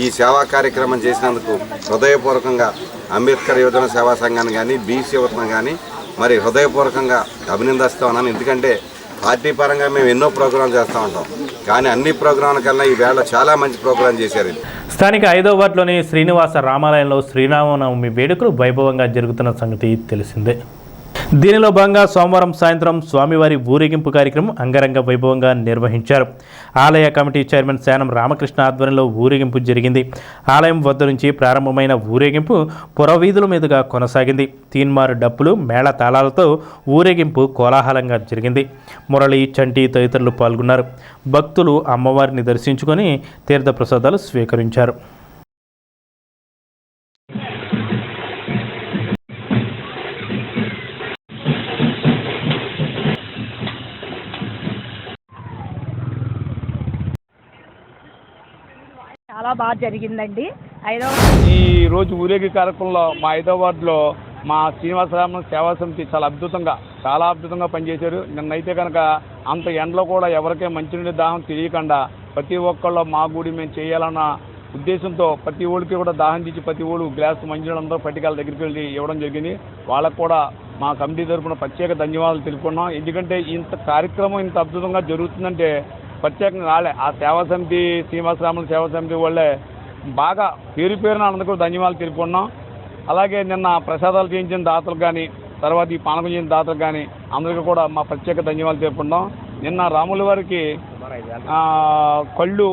ఈ సేవా కార్యక్రమం చేసినందుకు హృదయపూర్వకంగా అంబేద్కర్ యువజన సేవా సంఘాన్ని కానీ, బీసీ యువతను కానీ మరి హృదయపూర్వకంగా అభినందిస్తూ ఉన్నాను. ఎందుకంటే పార్టీ పరంగా మేము ఎన్నో ప్రోగ్రాంలు చేస్తూ ఉంటాం, కానీ అన్ని ప్రోగ్రాంల కన్నా ఈ వేళ చాలా మంచి ప్రోగ్రాం చేశారు. స్థానిక 5వ వార్డులోని శ్రీనివాస రామాలయంలో శ్రీరామనవమి వేడుకలు వైభవంగా జరుగుతున్న సంగతి తెలిసిందే. దీనిలో భాగంగా సోమవారం సాయంత్రం స్వామివారి ఊరేగింపు కార్యక్రమం అంగరంగ వైభవంగా నిర్వహించారు. ఆలయ కమిటీ చైర్మన్ శానం రామకృష్ణ ఆధ్వర్యంలో ఊరేగింపు జరిగింది. ఆలయం వద్ద నుంచి ప్రారంభమైన ఊరేగింపు పురవీధుల మీదుగా కొనసాగింది. తీన్మారు డప్పులు, మేళ తాళాలతో ఊరేగింపు కోలాహలంగా జరిగింది. మురళి, చంటి తదితరులు పాల్గొన్నారు. భక్తులు అమ్మవారిని దర్శించుకొని తీర్థప్రసాదాలు స్వీకరించారు. చాలా బాగా జరిగిందండి. ఈ రోజు ఊరేగి కార్యక్రమంలో మా 5వ వార్డులో మా శ్రీనివాసరామ సేవా సమితి చాలా అద్భుతంగా పనిచేశారు. నిన్నైతే కనుక అంత ఎండలో కూడా ఎవరికే మంచినీటి దాహం తెలియకుండా ప్రతి ఒక్కళ్ళు మా గుడి మేము చేయాలన్న ఉద్దేశంతో ప్రతి ఊళ్ళకి కూడా దాహం తీసి ప్రతి ఊళ్ళు గ్లాసు మంచినీళ్ళు అందరూ పట్టికాల దగ్గరికి వెళ్ళి ఇవ్వడం జరిగింది. వాళ్ళకు కూడా మా కమిటీ తరఫున ప్రత్యేక ధన్యవాదాలు తెలుపుకున్నాం. ఎందుకంటే ఇంత కార్యక్రమం ఇంత అద్భుతంగా జరుగుతుందంటే ప్రత్యేకంగా వాళ్ళే ఆ సేవా సమితి, శ్రీనివాసరాముల సేవా సమితి వాళ్ళే బాగా పేరున అందరికీ ధన్యవాదాలు తెలుపుకున్నాం. అలాగే నిన్న ప్రసాదాలు చేయించిన దాతలకు కానీ, తర్వాత ఈ పానకం చేసిన దాతలకు కానీ అందరికీ కూడా మా ప్రత్యేక ధన్యవాదాలు తెలుపుకున్నాం. నిన్న రాముల వారికి కళ్ళు,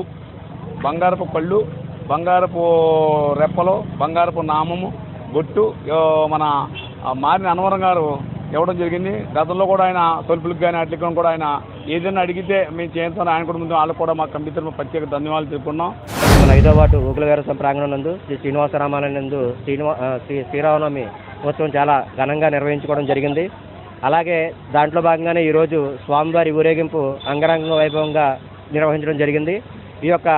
బంగారపు కళ్ళు, బంగారపు రెప్పలు, బంగారపు నామము, బొట్టు మన మారిన అన్నవరం గారు ఇవ్వడం జరిగింది. గతంలో కూడా ఆయన తలుపులకు కానీ అట్లకి కూడా ఆయన ఏదైనా అడిగితే మేము చేస్తామని ఆయన కూడా ముందు వాళ్ళకు కూడా మా కమిటీ తరఫున ప్రత్యేక ధన్యవాదాలు తెలుపుకున్నాం. మన 5వ వార్డు ఊకులవేర ప్రాంగణం నందు శ్రీ శ్రీనివాస రామాలయం నందు శ్రీరామనవమి ఉత్సవం చాలా ఘనంగా నిర్వహించుకోవడం జరిగింది. అలాగే దాంట్లో భాగంగానే ఈరోజు స్వామివారి ఊరేగింపు అంగరంగ వైభవంగా నిర్వహించడం జరిగింది. ఈ యొక్క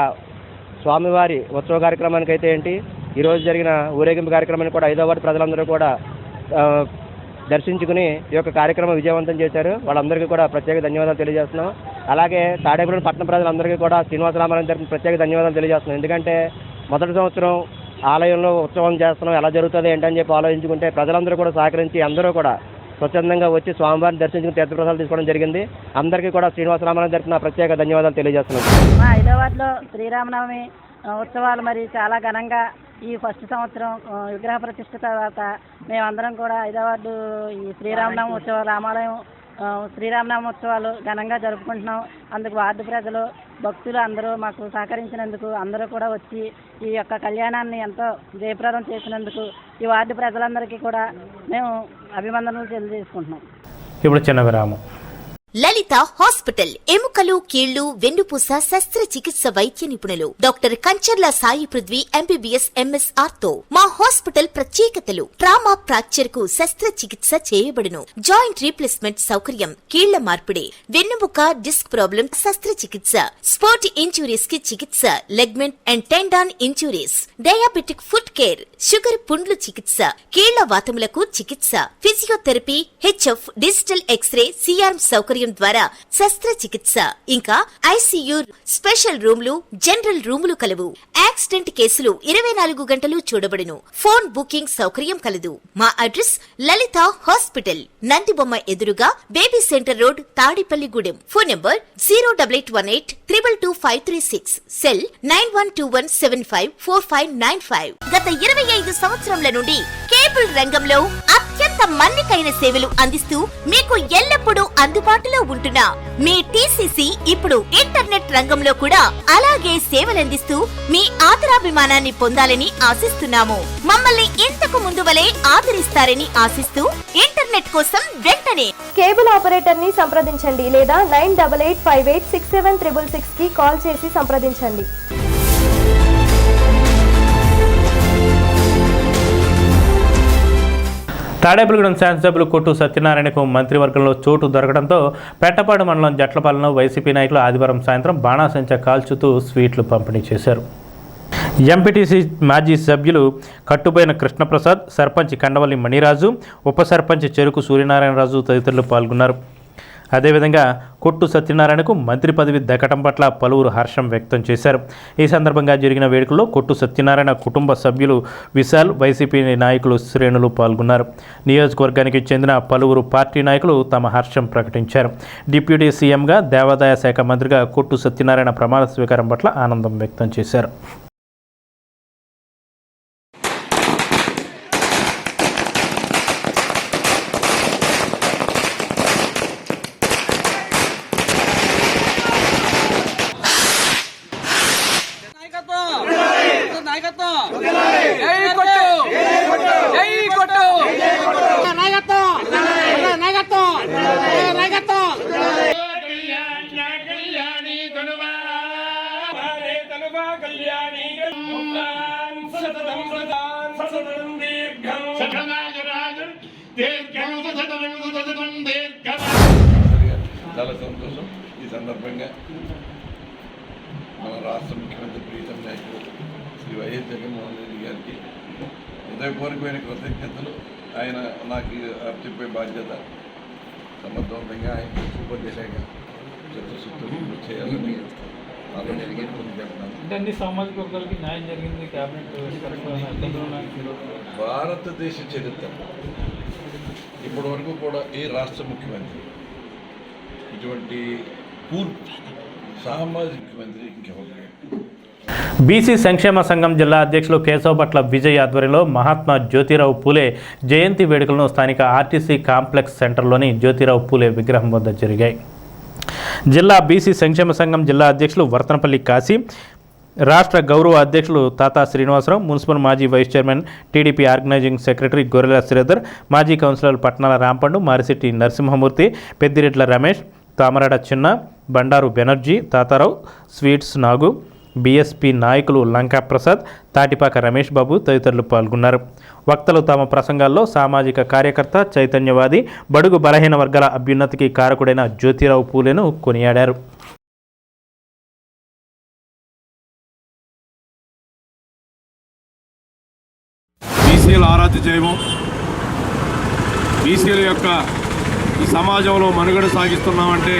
స్వామివారి ఉత్సవ కార్యక్రమానికి అయితే ఏంటి, ఈరోజు జరిగిన ఊరేగింపు కార్యక్రమాన్ని కూడా 5వ వార్డు ప్రజలందరూ కూడా దర్శించుకుని ఈ యొక్క కార్యక్రమం విజయవంతం చేశారు. వాళ్ళందరికీ కూడా ప్రత్యేక ధన్యవాదాలు తెలియజేస్తున్నాం. అలాగే తాడేపల్లి పట్టణ ప్రజలందరికీ కూడా శ్రీనివాస రామాలయం తరఫున ప్రత్యేక ధన్యవాదాలు తెలియజేస్తున్నాం. ఎందుకంటే మొదటి సంవత్సరం ఆలయంలో ఉత్సవం చేస్తున్నాం, ఎలా జరుగుతుంది ఏంటని చెప్పి ఆలోచించుకుంటే ప్రజలందరూ కూడా సహకరించి అందరూ కూడా స్వచ్ఛందంగా వచ్చి స్వామివారిని దర్శించుకుని తీర్థప్రసాదాలు తీసుకోవడం జరిగింది. అందరికీ కూడా శ్రీనివాస రామాలయం తరఫున ప్రత్యేక ధన్యవాదాలు తెలియజేస్తున్నాం. మా 5వ వార్డులో శ్రీరామనవమి ఉత్సవాలు మరి చాలా ఘనంగా ఈ ఫస్ట్ సంవత్సరం విగ్రహ ప్రతిష్ఠ తర్వాత మేమందరం కూడా 5వ వార్డు ఈ శ్రీరామనవమి ఉత్సవాలు, రామాలయం శ్రీరామనవమి ఉత్సవాలు ఘనంగా జరుపుకుంటున్నాం. అందుకు వార్డు ప్రజలు, భక్తులు అందరూ మాకు సహకరించినందుకు, అందరూ కూడా వచ్చి ఈ యొక్క కళ్యాణాన్ని ఎంతో జయప్రదం చేసినందుకు ఈ వార్డు ప్రజలందరికీ కూడా మేము అభినందనలు తెలియజేసుకుంటున్నాం. ఇప్పుడు చిన్న విరామం. లలిత హాస్పిటల్ ఎముకలు, కీళ్లు, వెన్నుపూస శస్త్రచికిత్స వైద్య నిపుణులు doctor Kancharla Sai Prithvi MBBS MS ortho. మా హాస్పిటల్ ప్రత్యేకతలు: ట్రామా ఫ్రాక్చర్ కు శస్త్రచికిత్స చేయబడును, జాయింట్ రీప్లేస్మెంట్ సౌకర్యం, కీళ్ల మార్పిడి, వెన్నుముక డిస్క్ ప్రాబ్లం శస్త్రచికిత్స, స్పోర్ట్ ఇంజురీస్ కి చికిత్స, ligament and tendon injuries, diabetic foot care, sugar పుండ్లు చికిత్స, కీళ్ల వాతములకు చికిత్స, physiotherapy, HF, digital X ray, CRM సౌకర్యం ద్వారా శస్త్రచికిత్స, ఇంకా ఐసీయూ, స్పెషల్ రూమ్లు, జనరల్ రూములు కలవు. యాక్సిడెంట్ కేసులు 24 గంటలు చూడబడును. ఫోన్ బుకింగ్ సౌకర్యం కలదు. మా అడ్రస్ లలిత హాస్పిటల్, నందిబొమ్మ ఎదురుగా, baby centre road, Tadepalligudem. Phone number 08818222536, cell 9121754595. గత 25 సంవత్సరముల నుండి కేబుల్ రంగంలో అత్యంత మన్నికైన సేవలు అందిస్తూ మీకు ఎల్లప్పుడూ అందుబాటులో ఉంటున్న మీ టీసీసీ ఇప్పుడు ఇంటర్నెట్ రంగంలో కూడా అలాగే సేవలందిస్తూ మీ ఆదరాభిమానాన్ని పొందాలని ఆశిస్తున్నాము. మమ్మల్ని ఇంతకు ముందు వలె ఆదరిస్తారని ఆశిస్తూ ఇంటర్నెట్ కోసం వెంటనే కేబుల్ ఆపరేటర్ ని సంప్రదించండి లేదా 9885867666 కి కాల్ చేసి సంప్రదించండి. తాడేపల్లిగూడెం శాసనసభ్యులు కొట్టు సత్యనారాయణకు మంత్రివర్గంలో చోటు దొరకడంతో పెట్టపాడు మండలం జట్లపాలెంలో వైసీపీ నాయకులు ఆదివారం సాయంత్రం బాణాసంచా కాల్చుతూ స్వీట్లు పంపిణీ చేశారు. ఎంపీటీసీ మాజీ సభ్యులు కట్టుబోయిన కృష్ణప్రసాద్, సర్పంచ్ కండవల్లి మణిరాజు, ఉప సర్పంచ్ చెరుకు సూర్యనారాయణరాజు తదితరులు పాల్గొన్నారు. అదేవిధంగా కొట్టు సత్యనారాయణకు మంత్రి పదవి దక్కడం పట్ల పలువురు హర్షం వ్యక్తం చేశారు. ఈ సందర్భంగా జరిగిన వేడుకల్లో కొట్టు సత్యనారాయణ కుటుంబ సభ్యులు విశాల్, వైసీపీ నాయకులు శ్రేణులు పాల్గొన్నారు. నియోజకవర్గానికి చెందిన పలువురు పార్టీ నాయకులు తమ హర్షం ప్రకటించారు. డిప్యూటీ సీఎంగా, దేవాదాయ శాఖ మంత్రిగా కొట్టు సత్యనారాయణ ప్రమాణ స్వీకారం పట్ల ఆనందం వ్యక్తం చేశారు. చాలా సంతోషం. ఈ సందర్భంగా మన రాష్ట్ర ముఖ్యమంత్రి ప్రీతం నాయకుడు శ్రీ వైఎస్ జగన్మోహన్ రెడ్డి గారికి హృదయపూర్వకమైన కృతజ్ఞతలు. ఆయన నాకు చెప్పే బాధ్యత సమర్థవంతంగా ఆయన సూపర్దేశంగా చిత్తశుద్ధులు చేయాలని అంటే అన్ని సామాజిక వర్గాలకి న్యాయం జరిగింది. భారతదేశ చరిత్ర ఇప్పటి వరకు కూడా ఏ రాష్ట్ర ముఖ్యమంత్రి ఇటువంటి పూర్తి సామాజిక ముఖ్యమంత్రి ఇంకెవరు. బీసీ సంక్షేమ సంఘం జిల్లా అధ్యక్షులు కేశవపట్ల విజయ్ ఆధ్వర్యంలో మహాత్మా జ్యోతిరావు పూలే జయంతి వేడుకలను స్థానిక ఆర్టీసీ కాంప్లెక్స్ సెంటర్లోని జ్యోతిరావు పూలే విగ్రహం వద్ద జరిగాయి. జిల్లా బీసీ సంక్షేమ సంఘం జిల్లా అధ్యక్షులు వర్తనపల్లి కాశీ, రాష్ట్ర గౌరవ అధ్యక్షులు తాతా శ్రీనివాసరావు, మున్సిపల్ మాజీ vice chairman, TDP organising secretary Gorrela Sridhar, మాజీ councillor Patnala Rampandu, Marisetti Narasimhamurthy, Peddireddla Ramesh, Tamarada Chinna, Bandaru Banerjee, Tatarao, sweets Nagu, BSP నాయకులు లంకా ప్రసాద్, తాటిపాక రమేష్ బాబు తదితరులు పాల్గొన్నారు. వక్తలు తమ ప్రసంగాల్లో సామాజిక కార్యకర్త, చైతన్యవాది, బడుగు బలహీన వర్గాల అభ్యున్నతికి కారకుడైన జ్యోతిరావు పూలేను కొనియాడారు. బీసీల ఆరాధ్య దైవం, బీసీల యొక్క ఈ సమాజంలో మనుగడ సాగిస్తున్నామంటే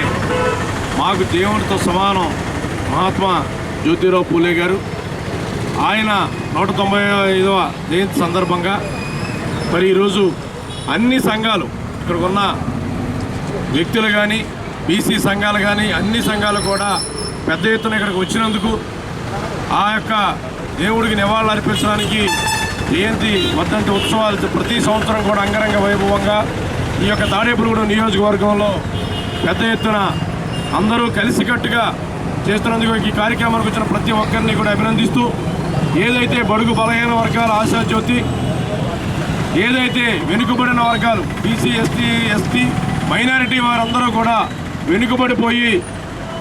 మాకు దేవునితో సమానం మహాత్మా జ్యోతిరావు పూలే గారు. ఆయన 195వ జయంతి సందర్భంగా మరి ఈరోజు అన్ని సంఘాలు, ఇక్కడ ఉన్న వ్యక్తులు కానీ, బీసీ సంఘాలు కానీ, అన్ని సంఘాలు కూడా పెద్ద ఎత్తున ఇక్కడికి వచ్చినందుకు, ఆ యొక్క దేవుడికి నివాళులు అర్పించడానికి జయంతి వర్ధంతి ఉత్సవాలు ప్రతి సంవత్సరం కూడా అంగరంగ వైభవంగా ఈ యొక్క తాడేపల్లిగూడెం నియోజకవర్గంలో పెద్ద ఎత్తున అందరూ కలిసికట్టుగా చేస్తున్నందుకు ఈ కార్యక్రమానికి వచ్చిన ప్రతి ఒక్కరిని కూడా అభినందిస్తూ, ఏదైతే బడుగు బలహీన వర్గాల ఆశాజ్యోతి, ఏదైతే వెనుకబడిన వర్గాలు బీసీ, ఎస్టీ, ఎస్టీ, మైనారిటీ వారందరూ కూడా వెనుకబడిపోయి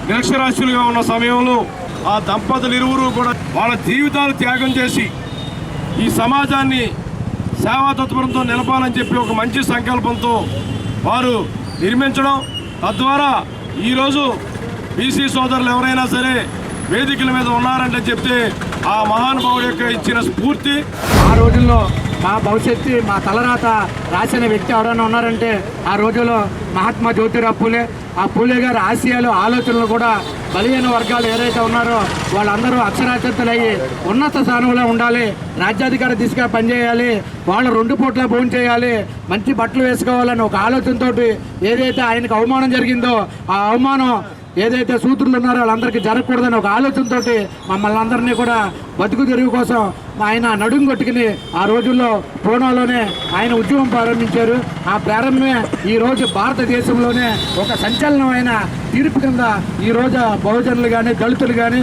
నిరక్షరాస్యులుగా ఉన్న సమయంలో ఆ దంపతులు ఇరువురు కూడా వాళ్ళ జీవితాలు త్యాగం చేసి ఈ సమాజాన్ని సేవా తత్పరంతో నిలపాలని చెప్పి ఒక మంచి సంకల్పంతో వారు నిర్మించడం, తద్వారా ఈరోజు బీసీ సోదరులు ఎవరైనా సరే వేదికల మీద ఉన్నారంటే చెప్తే ఆ మహానుభావుడు యొక్క ఇచ్చిన స్ఫూర్తి. ఆ రోజుల్లో మా భవిష్యత్తు, మా తలరాత రాసిన వ్యక్తి ఎవరైనా ఉన్నారంటే ఆ రోజుల్లో మహాత్మా జ్యోతిరావు పూలే. ఆ పూలే గారి ఆశయాలు, ఆలోచనలు కూడా బలహీన వర్గాలు ఏదైతే ఉన్నారో వాళ్ళందరూ అక్షరాస్యతలయ్యి ఉన్నత స్థానంలో ఉండాలి, రాజ్యాధికార దిశగా పనిచేయాలి, వాళ్ళు 2 పూట్ల భోజనం చేయాలి, మంచి బట్టలు వేసుకోవాలని ఒక ఆలోచనతో ఏదైతే ఆయనకు అవమానం జరిగిందో ఆ అవమానం ఏదైతే సూత్రులు ఉన్నారో వాళ్ళందరికీ జరగకూడదని ఒక ఆలోచనతో మమ్మల్ని అందరినీ కూడా బతుకు తెరువు కోసం ఆయన నడుము కొట్టుకుని ఆ రోజుల్లో పూనాలోనే ఆయన ఉద్యమం ప్రారంభించారు. ఆ ప్రారంభమే ఈరోజు భారతదేశంలోనే ఒక సంచలనమైన తీర్పు కింద ఈరోజు బహుజనులు కానీ దళితులు కానీ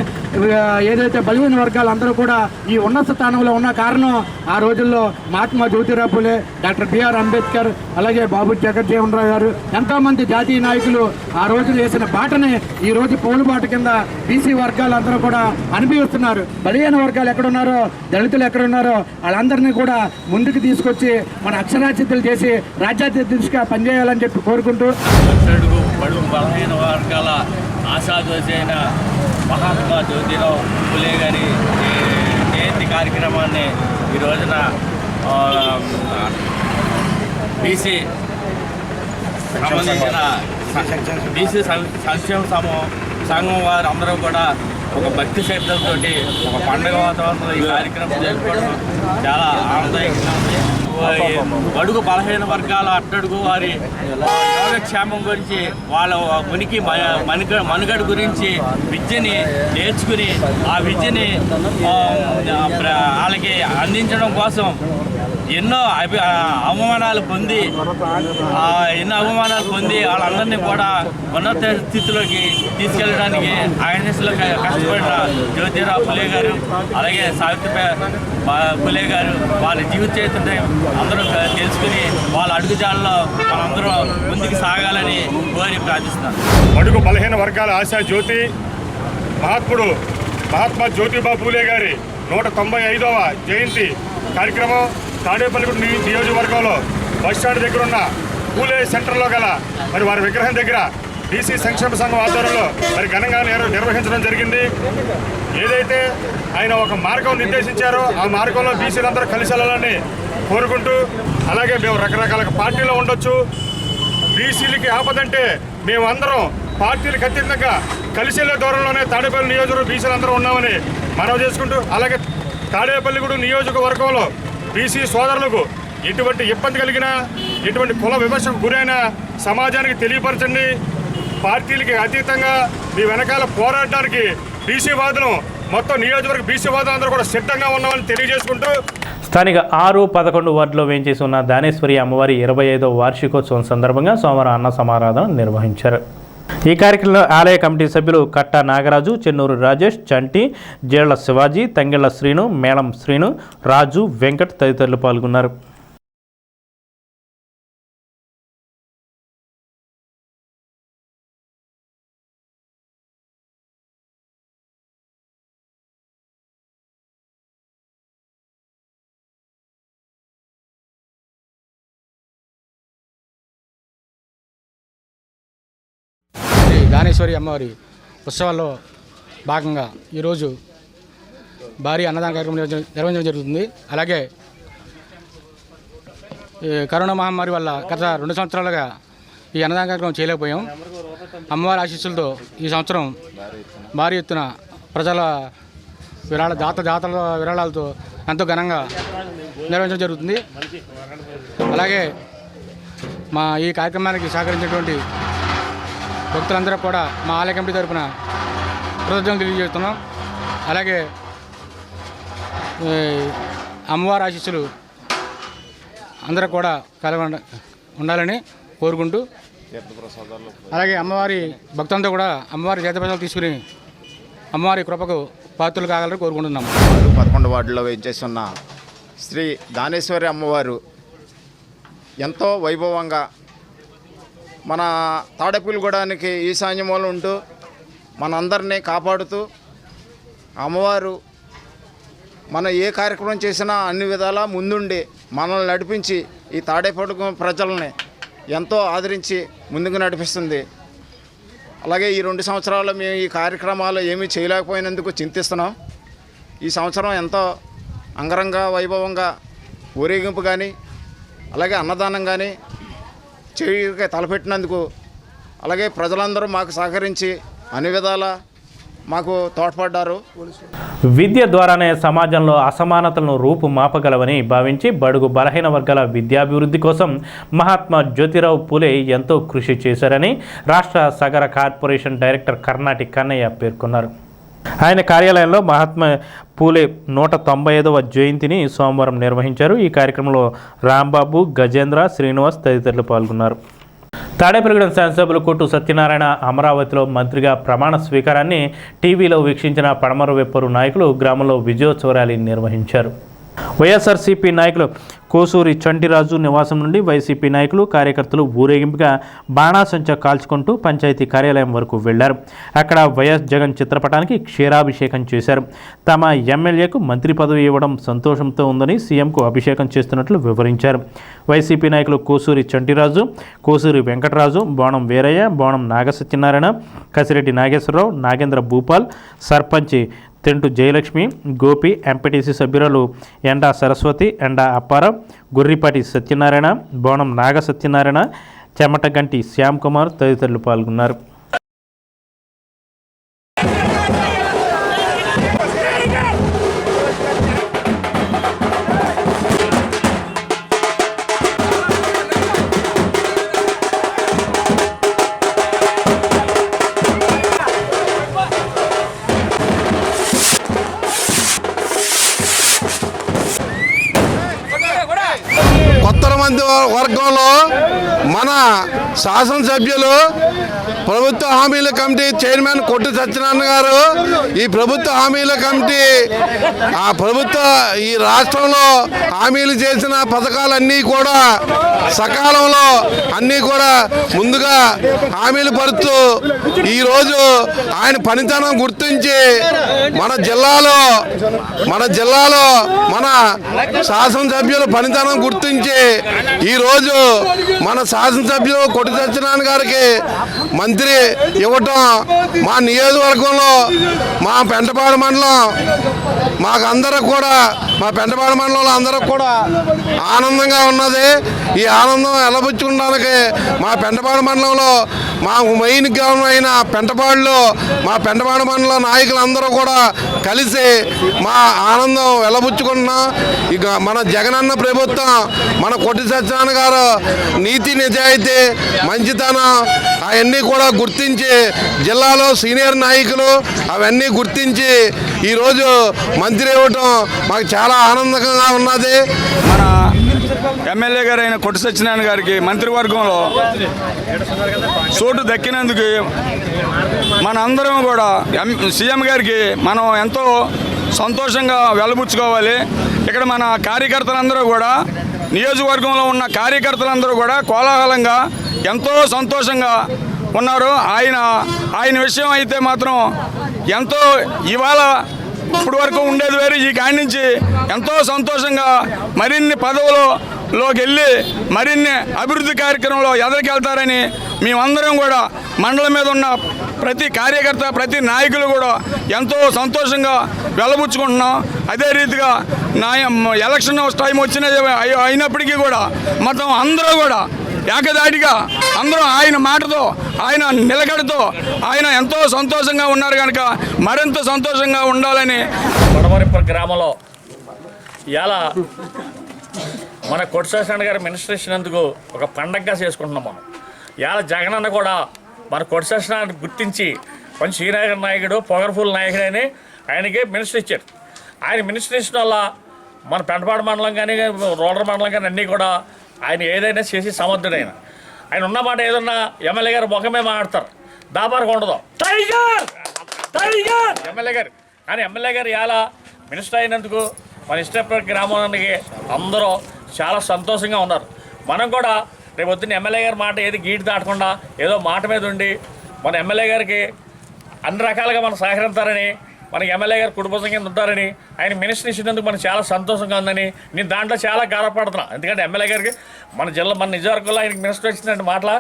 ఏదైతే బలహీన వర్గాలు అందరూ కూడా ఈ ఉన్నత స్థానంలో ఉన్న కారణం ఆ రోజుల్లో మహాత్మా జ్యోతిరావు పూలే, డాక్టర్ బిఆర్ అంబేద్కర్, అలాగే బాబు జగజ్జీవన్ రావు గారు, ఎంతోమంది జాతీయ నాయకులు ఆ రోజు వేసిన బాటని ఈ రోజు పోలుబాట కింద బీసీ వర్గాలు అందరూ కూడా అనుభవిస్తున్నారు. బలహీన వర్గాలు ఎక్కడున్నారో, దళితులు ఎక్కడున్నారో వాళ్ళందరినీ కూడా ముందుకు తీసుకొచ్చి మన అక్షరాస్యతలు చేసి రాజ్యాధ్యక్షుడిగా పనిచేయాలని చెప్పి కోరుకుంటూ బడుగు బలహీన వర్గాల ఆశాజ్యోతి అయిన మహాత్మా జ్యోతిరావు పూలే గారి జయంతి కార్యక్రమాన్ని ఈ రోజున బీసీ సంబంధించిన బీసీ సంక్షేమ సంఘం వారు అందరూ కూడా ఒక భక్తి శబ్దంతో ఒక పండుగ వాతావరణంలో ఈ కార్యక్రమం జరుపుకోవడం చాలా ఆనందదాయకంగా ఉంది. బడుగు బలహీన వర్గాల అట్టడుగు వారి యోగక్షేమం గురించి, వాళ్ళ ఉనికి మనుగడ గురించి విద్యని నేర్చుకుని ఆ విద్యని వాళ్ళకి అందించడం కోసం ఎన్నో అవమానాలు పొంది వాళ్ళందరినీ కూడా ఉన్నత స్థితిలోకి తీసుకెళ్ళడానికి ఆయనలో కష్టపడిన జ్యోతిరావు పూలే గారు, అలాగే సావిత్రిబాయి పూలే గారు వాళ్ళ జీవిత చరిత్రని అందరూ తెలుసుకుని వాళ్ళ అడుగుజాడలో మనందరూ ముందుకు సాగాలని కోరి ప్రార్థిస్తున్నాను. బడుగు బలహీన వర్గాల ఆశా జ్యోతి మహాత్మా జ్యోతిబా పూలే గారి 195వ జయంతి కార్యక్రమం తాడేపల్లిగూడ నియోజకవర్గంలో బస్టాండ్ దగ్గర ఉన్న పూలే సెంటర్లో గల మరి వారి విగ్రహం దగ్గర బీసీ సంక్షేమ సంఘం ఆధ్వర్యంలో మరి ఘనంగా నిర్వహించడం జరిగింది. ఏదైతే ఆయన ఒక మార్గం నిర్దేశించారో ఆ మార్గంలో బీసీలందరూ కలిసి వెళ్ళాలని కోరుకుంటూ, అలాగే మేము రకరకాల పార్టీలో ఉండొచ్చు, బీసీలకి ఆపదంటే మేమందరం పార్టీలకు అతీతంగా కలిసి వెళ్ళే దూరంలోనే తాడేపల్లి నియోజకవర్గం బీసీలందరూ ఉన్నామని మనవి చేసుకుంటూ, అలాగే తాడేపల్లిగూడ నియోజకవర్గంలో బీసీ సోదరులకు ఎటువంటి ఇబ్బంది కలిగినా, ఎటువంటి కుల వివక్షకు గురైనా సమాజానికి తెలియపరచండి. పార్టీలకి అతీతంగా మీ వెనకాల పోరాడడానికి బీసీ వాదులు మొత్తం నియోజకవర్గ బీసీ వాదులు అందరూ కూడా సిద్ధంగా ఉన్నామని తెలియజేసుకుంటూ, స్థానిక 6, 11 వార్డులో వేంచేసి ఉన్న దానేశ్వరి అమ్మవారి 25వ వార్షికోత్సవం సందర్భంగా సోమవారం అన్న సమారాధన నిర్వహించారు. ఈ కార్యక్రమంలో ఆలయ కమిటీ సభ్యులు కట్టా నాగరాజు, చెన్నూరు రాజేష్, చంటి, జేళ్ల శివాజీ, తంగెళ్ల శ్రీను, మేళం శ్రీను, రాజు, వెంకట్ తదితరులు పాల్గొన్నారు. దానేశ్వరి అమ్మవారి ఉత్సవాల్లో భాగంగా ఈరోజు భారీ అన్నదాన కార్యక్రమం నిర్వహించడం జరుగుతుంది. అలాగే కరోనా మహమ్మారి వల్ల గత 2 సంవత్సరాలుగా ఈ అన్నదాన కార్యక్రమం చేయలేకపోయాం. అమ్మవారి ఆశీస్సులతో ఈ సంవత్సరం భారీ ఎత్తున ప్రజల దాతల విరాళాలతో ఎంతో ఘనంగా నిర్వహించడం జరుగుతుంది. అలాగే మా ఈ కార్యక్రమానికి సహకరించినటువంటి భక్తులందరూ కూడా మా ఆలయ కమిటీ తరఫున కృతజ్ఞతలు తెలియజేస్తున్నాం. అలాగే అమ్మవారి ఆశీస్సులు అందరూ కూడా కలిగి ఉండాలని కోరుకుంటూ, అలాగే అమ్మవారి భక్తులంతా కూడా అమ్మవారి తీర్థప్రసాదాలు తీసుకుని అమ్మవారి కృపకు పాత్రలు కాగలరని కోరుకుంటున్నాము. 11 వార్డులో వేయించేస్తున్న శ్రీ దానేశ్వరి అమ్మవారు ఎంతో వైభవంగా మన తాడేపల్లిగూడానికి ఈశాన్యంలో ఉంటూ మనందరినీ కాపాడుతూ, అమ్మవారు మన ఏ కార్యక్రమం చేసినా అన్ని విధాలా ముందుండి మనల్ని నడిపించి ఈ తాడేపల్లి ప్రజల్ని ఎంతో ఆదరించి ముందుకు నడిపిస్తుంది. అలాగే ఈ 2 సంవత్సరాలు మేము ఈ కార్యక్రమాలు ఏమీ చేయలేకపోయినందుకు చింతిస్తున్నాం. ఈ సంవత్సరం ఎంతో అంగరంగ వైభవంగా ఊరేగింపు కానీ, అలాగే అన్నదానం కానీ చేయక తలపెట్టినందుకు, అలాగే ప్రజలందరూ మాకు సహకరించి అన్ని విధాలా మాకు తోడ్పడ్డారు. విద్య ద్వారానే సమాజంలో అసమానతలను రూపుమాపగలవని భావించి బడుగు బలహీన వర్గాల విద్యాభివృద్ధి కోసం మహాత్మా జ్యోతిరావు పూలే ఎంతో కృషి చేశారని రాష్ట్ర సాగర కార్పొరేషన్ డైరెక్టర్ కర్ణాటి కన్నయ్య పేర్కొన్నారు. ఆయన కార్యాలయంలో మహాత్మా పూలే 195వ జయంతిని సోమవారం నిర్వహించారు. ఈ కార్యక్రమంలో రాంబాబు, గజేంద్ర, శ్రీనివాస్ తదితరులు పాల్గొన్నారు. తాడేపల్లిగూడెం శాసనసభ్యులు కొట్టు సత్యనారాయణ అమరావతిలో మంత్రిగా ప్రమాణ స్వీకారాన్ని టీవీలో వీక్షించిన పడమర వెప్పరు నాయకులు గ్రామంలో విజయోత్సవ ర్యాలీ నిర్వహించారు. వైఎస్ఆర్సీపీ నాయకులు కోసూరి చంటిరాజు నివాసం నుండి వైసీపీ నాయకులు కార్యకర్తలు ఊరేగింపుగా బాణాసంచా కాల్చుకుంటూ పంచాయతీ కార్యాలయం వరకు వెళ్లారు. అక్కడ వైఎస్ జగన్ చిత్రపటానికి క్షీరాభిషేకం చేశారు. తమ ఎమ్మెల్యేకు మంత్రి పదవి ఇవ్వడం సంతోషంతో ఉందని సీఎంకు అభిషేకం చేస్తున్నట్లు వివరించారు. వైసీపీ నాయకులు కోసూరి చంటిరాజు, కోసూరి వెంకటరాజు, బోణం వీరయ్య, బోణం నాగసత్యనారాయణ, కసిరెడ్డి నాగేశ్వరరావు, నాగేంద్ర భూపాల్, సర్పంచి తెంటు జయలక్ష్మి, గోపి, ఎంపీటీసీ సభ్యురాలు ఎండా సరస్వతి, ఎండా అప్పారావు, గుర్రిపాటి సత్యనారాయణ, బోణం నాగ సత్యనారాయణ, చెమటగంటి శ్యామ్ కుమార్ తదితరులు పాల్గొన్నారు. కొత్తమంది వర్గంలో మన శాసనసభ్యులు ప్రభుత్వ హామీల కమిటీ చైర్మన్ కొట్టు సత్యనారాయణ గారు ఈ ప్రభుత్వ హామీల కమిటీ ఈ రాష్ట్రంలో హామీలు చేసిన పథకాలన్నీ కూడా సకాలంలో అన్నీ కూడా ముందుగా హామీలు పరుస్తూ ఈరోజు ఆయన పనితనం గుర్తించి మన జిల్లాలో మన శాసనసభ్యుల పనితనం గుర్తించి ఈరోజు మన శాసనసభ్యులు కొట్టు సత్యనారాయణ గారికి మంత్రి ఇవ్వటం మా నియోజకవర్గంలో మా పెంటపాడు మండలం మా పెంటపాడు మండలంలో అందరూ కూడా ఆనందంగా ఉన్నది. ఈ ఆనందం ఎలబుచ్చుకోవడానికి మా పెంటపాడు మండలంలో మా మెయిన్ గ్రామం అయిన పెంటపాడులో మా పెంటపాడు మండల నాయకులందరూ కూడా కలిసి మా ఆనందం వెలబుచ్చుకుంటున్నాం. ఇక మన జగనన్న ప్రభుత్వం మన కొట్టు సత్యనారాయణ గారు నీతి నిజాయితీ మంచితనం అవన్నీ కూడా గుర్తించి జిల్లాలో సీనియర్ నాయకులు అవన్నీ గుర్తించి ఈరోజు మంత్రి ఇవ్వటం మాకు చాలా ఆనందంగా ఉన్నది. మన ఎమ్మెల్యే గారు అయిన కొట్టు సత్యనారాయణ గారికి మంత్రివర్గంలో చోటు దక్కినందుకు మన అందరం కూడా సీఎం గారికి మనం ఎంతో సంతోషంగా వెలబుచ్చుకోవాలి. ఇక్కడ మన కార్యకర్తలందరూ కూడా నియోజకవర్గంలో ఉన్న కార్యకర్తలందరూ కూడా కోలాహలంగా ఎంతో సంతోషంగా ఉన్నారు. ఆయన విషయం అయితే మాత్రం ఎంతో ఇవాళ ఇప్పుడు వరకు ఉండేది వేరు, ఈ కాడి నుంచి ఎంతో సంతోషంగా మరిన్ని పదవులలోకి వెళ్ళి మరిన్ని అభివృద్ధి కార్యక్రమంలో ఎదరికెళ్తారని మేమందరం కూడా మండలం మీద ఉన్న ప్రతి కార్యకర్త ప్రతి నాయకులు కూడా ఎంతో సంతోషంగా వెలబుచ్చుకుంటున్నాం. అదే రీతిగా ఎలక్షన్ టైం అయినప్పటికీ కూడా మొత్తం అందరూ కూడా ఏకదాటిగా అందరూ ఆయన మాటతో ఆయన నిలకడతో ఆయన ఎంతో సంతోషంగా ఉన్నారు కనుక మరింత సంతోషంగా ఉండాలని పడమరిప్ప గ్రామంలో ఇలా మన కొట్టు సత్యనారాయణ గారు మినిస్టర్ ఇచ్చినందుకు ఒక పండగగా చేసుకుంటున్నాం. మనం ఇలా జగనన్న కూడా మన కొట్టు సత్యనారాయణ గుర్తించి కొంచెం సీనియర్ నాయకుడు పవర్ఫుల్ నాయకుడు అని ఆయనకి మినిస్టర్ ఇచ్చారు. ఆయన మినిస్టర్ ఇచ్చిన వల్ల మన పెంటపాడు మండలం కానీ రూరల్ మండలం కానీ అన్నీ కూడా ఆయన ఏదైనా చేసి సమర్థుడైన ఆయన ఉన్నమాట ఏదన్నా ఎమ్మెల్యే గారు ముఖమే మాట్లాడతారు, దాబారకు ఉండదు ఎమ్మెల్యే గారు. కానీ ఎమ్మెల్యే గారు ఇలా మినిస్టర్ అయినందుకు మన ఇష్టపడి గ్రామానికి అందరూ చాలా సంతోషంగా ఉన్నారు. మనం కూడా రేపు పొద్దున్న ఎమ్మెల్యే గారి మాట ఏది గీటు దాటకుండా ఏదో మాట మీద ఉండి మన ఎమ్మెల్యే గారికి అన్ని రకాలుగా మనం సహకరిస్తారని మనకి ఎమ్మెల్యే గారు కుటుంబం కింద ఉంటారని ఆయన మినిస్టర్ ఇచ్చినందుకు మనకు చాలా సంతోషంగా ఉందని నేను దాంట్లో చాలా గర్వపడుతున్నాను. ఎందుకంటే ఎమ్మెల్యే గారికి మన నియోజకవర్గంలో ఆయనకి మినిస్టర్ ఇచ్చినట్టు మాటల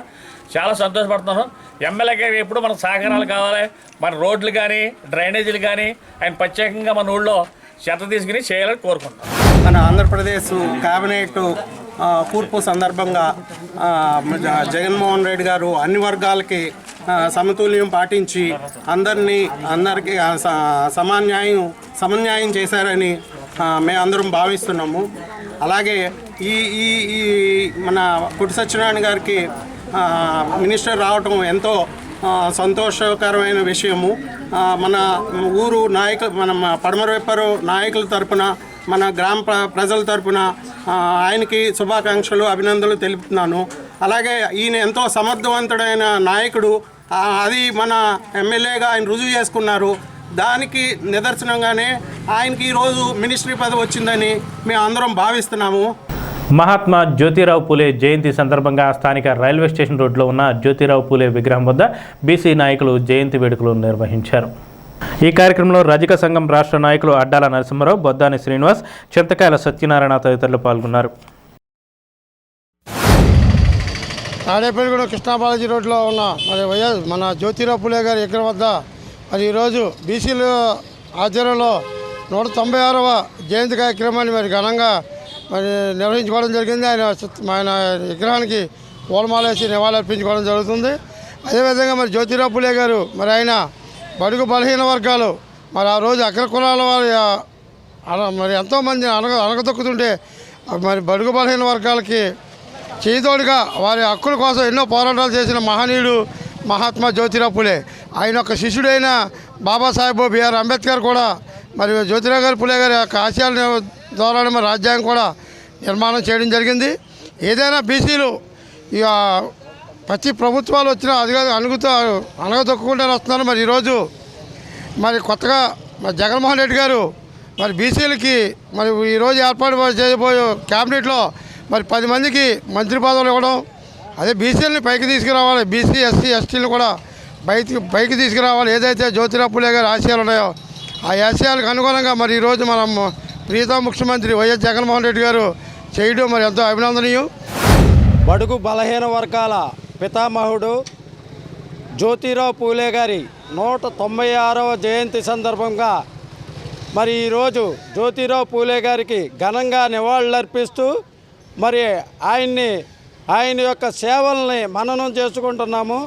చాలా సంతోషపడుతున్నాను. ఎమ్మెల్యే గారికి ఎప్పుడు మనకు సహకారాలు కావాలి, మన రోడ్లు కానీ డ్రైనేజీలు కానీ ఆయన ప్రత్యేకంగా మన ఊళ్ళో చెత్త తీసుకుని చేయాలని కోరుకుంటున్నాం. మన ఆంధ్రప్రదేశ్ కేబినెట్ కూర్పు సందర్భంగా జగన్మోహన్ రెడ్డి గారు అన్ని వర్గాలకి సమతుల్యం పాటించి అందరికీ సమన్యాయం చేశారని మేమందరం భావిస్తున్నాము. అలాగే ఈ మన కొట్టు సత్యనారాయణ గారికి మినిస్టర్ రావటం ఎంతో సంతోషకరమైన విషయము. మన ఊరు మన పడమరవెప్పరు నాయకుల తరపున మన గ్రామ ప్రజల తరపున ఆయనకి శుభాకాంక్షలు అభినందనలు తెలుపుతున్నాను. అలాగే ఈయన ఎంతో సమర్థవంతుడైన నాయకుడు. అది మన ఎమ్మెల్యేగా ఆయన రుజువు చేసుకున్నారు. దానికి నిదర్శనంగానే ఆయనకి ఈరోజు మినిస్ట్రీ పదవి వచ్చిందని మేము అందరం భావిస్తున్నాము. మహాత్మా జ్యోతిరావు పూలే జయంతి సందర్భంగా స్థానిక రైల్వే స్టేషన్ రోడ్లో ఉన్న జ్యోతిరావు పూలే విగ్రహం వద్ద బీసీ నాయకులు జయంతి వేడుకలు నిర్వహించారు. ఈ కార్యక్రమంలో రజక సంఘం రాష్ట్ర నాయకులు అడ్డాల నరసింహారావు, బొద్దాని శ్రీనివాస్, చింతకాయల సత్యనారాయణ తదితరులు పాల్గొన్నారు. తాడేపల్లిగూడెం కృష్ణాబాలాజీ రోడ్లో ఉన్న మన జ్యోతిరావు పూలే గారి విగ్రహం వద్ద మరి ఈరోజు బీసీల ఆధ్వర్యంలో 196వ జయంతి కార్యక్రమాన్ని మరి ఘనంగా నిర్వహించుకోవడం జరిగింది. ఆయన విగ్రహానికి పూలమాలేసి నివాళులర్పించుకోవడం జరుగుతుంది. అదేవిధంగా మరి జ్యోతిరావు పూలే గారు మరి ఆయన బడుగు బలహీన వర్గాలు మరి ఆ రోజు అగ్ర కులాల వారి మరి ఎంతోమంది అనగదొక్కుతుంటే మరి బడుగు బలహీన వర్గాలకి చేదోడుగా వారి హక్కుల కోసం ఎన్నో పోరాటాలు చేసిన మహనీయుడు మహాత్మా జ్యోతిరావు పూలే. ఆయన యొక్క శిష్యుడైన బాబాసాహెబ్ బిఆర్ అంబేద్కర్ కూడా మరి జ్యోతిరావు గారి పూలే గారి యొక్క ఆశయాల ద్వారా మరి రాజ్యాంగం కూడా నిర్మాణం చేయడం జరిగింది. ఏదైనా బీసీలు ఇక ప్రతి ప్రభుత్వాలు వచ్చినా అదిగా అనగదొక్కుంటూనే వస్తున్నారు. మరి ఈరోజు మరి కొత్తగా మరి జగన్మోహన్ రెడ్డి గారు మరి బీసీలకి మరి ఈరోజు ఏర్పాటు చేయబోయే క్యాబినెట్లో మరి 10 మందికి మంత్రి పదవులు ఇవ్వడం, అదే బీసీలని పైకి తీసుకురావాలి, బీసీ ఎస్సీ ఎస్టీలు కూడా పైకి తీసుకురావాలి. ఏదైతే జ్యోతిరావు పూలే గారి ఆశయాలు ఉన్నాయో ఆ ఆశయాలకు అనుగుణంగా మరి ఈరోజు మనం ప్రీతం ముఖ్యమంత్రి వైఎస్ జగన్మోహన్ రెడ్డి గారు చేయడం మరి ఎంతో అభినందనీయం. బడుగు బలహీన వర్గాల పితామహుడు జ్యోతిరావు పూలే గారి 196వ జయంతి సందర్భంగా మరి ఈరోజు జ్యోతిరావు పూలే గారికి ఘనంగా నివాళులర్పిస్తూ మరి ఆయన యొక్క సేవల్ని మననం చేసుకుంటున్నాము.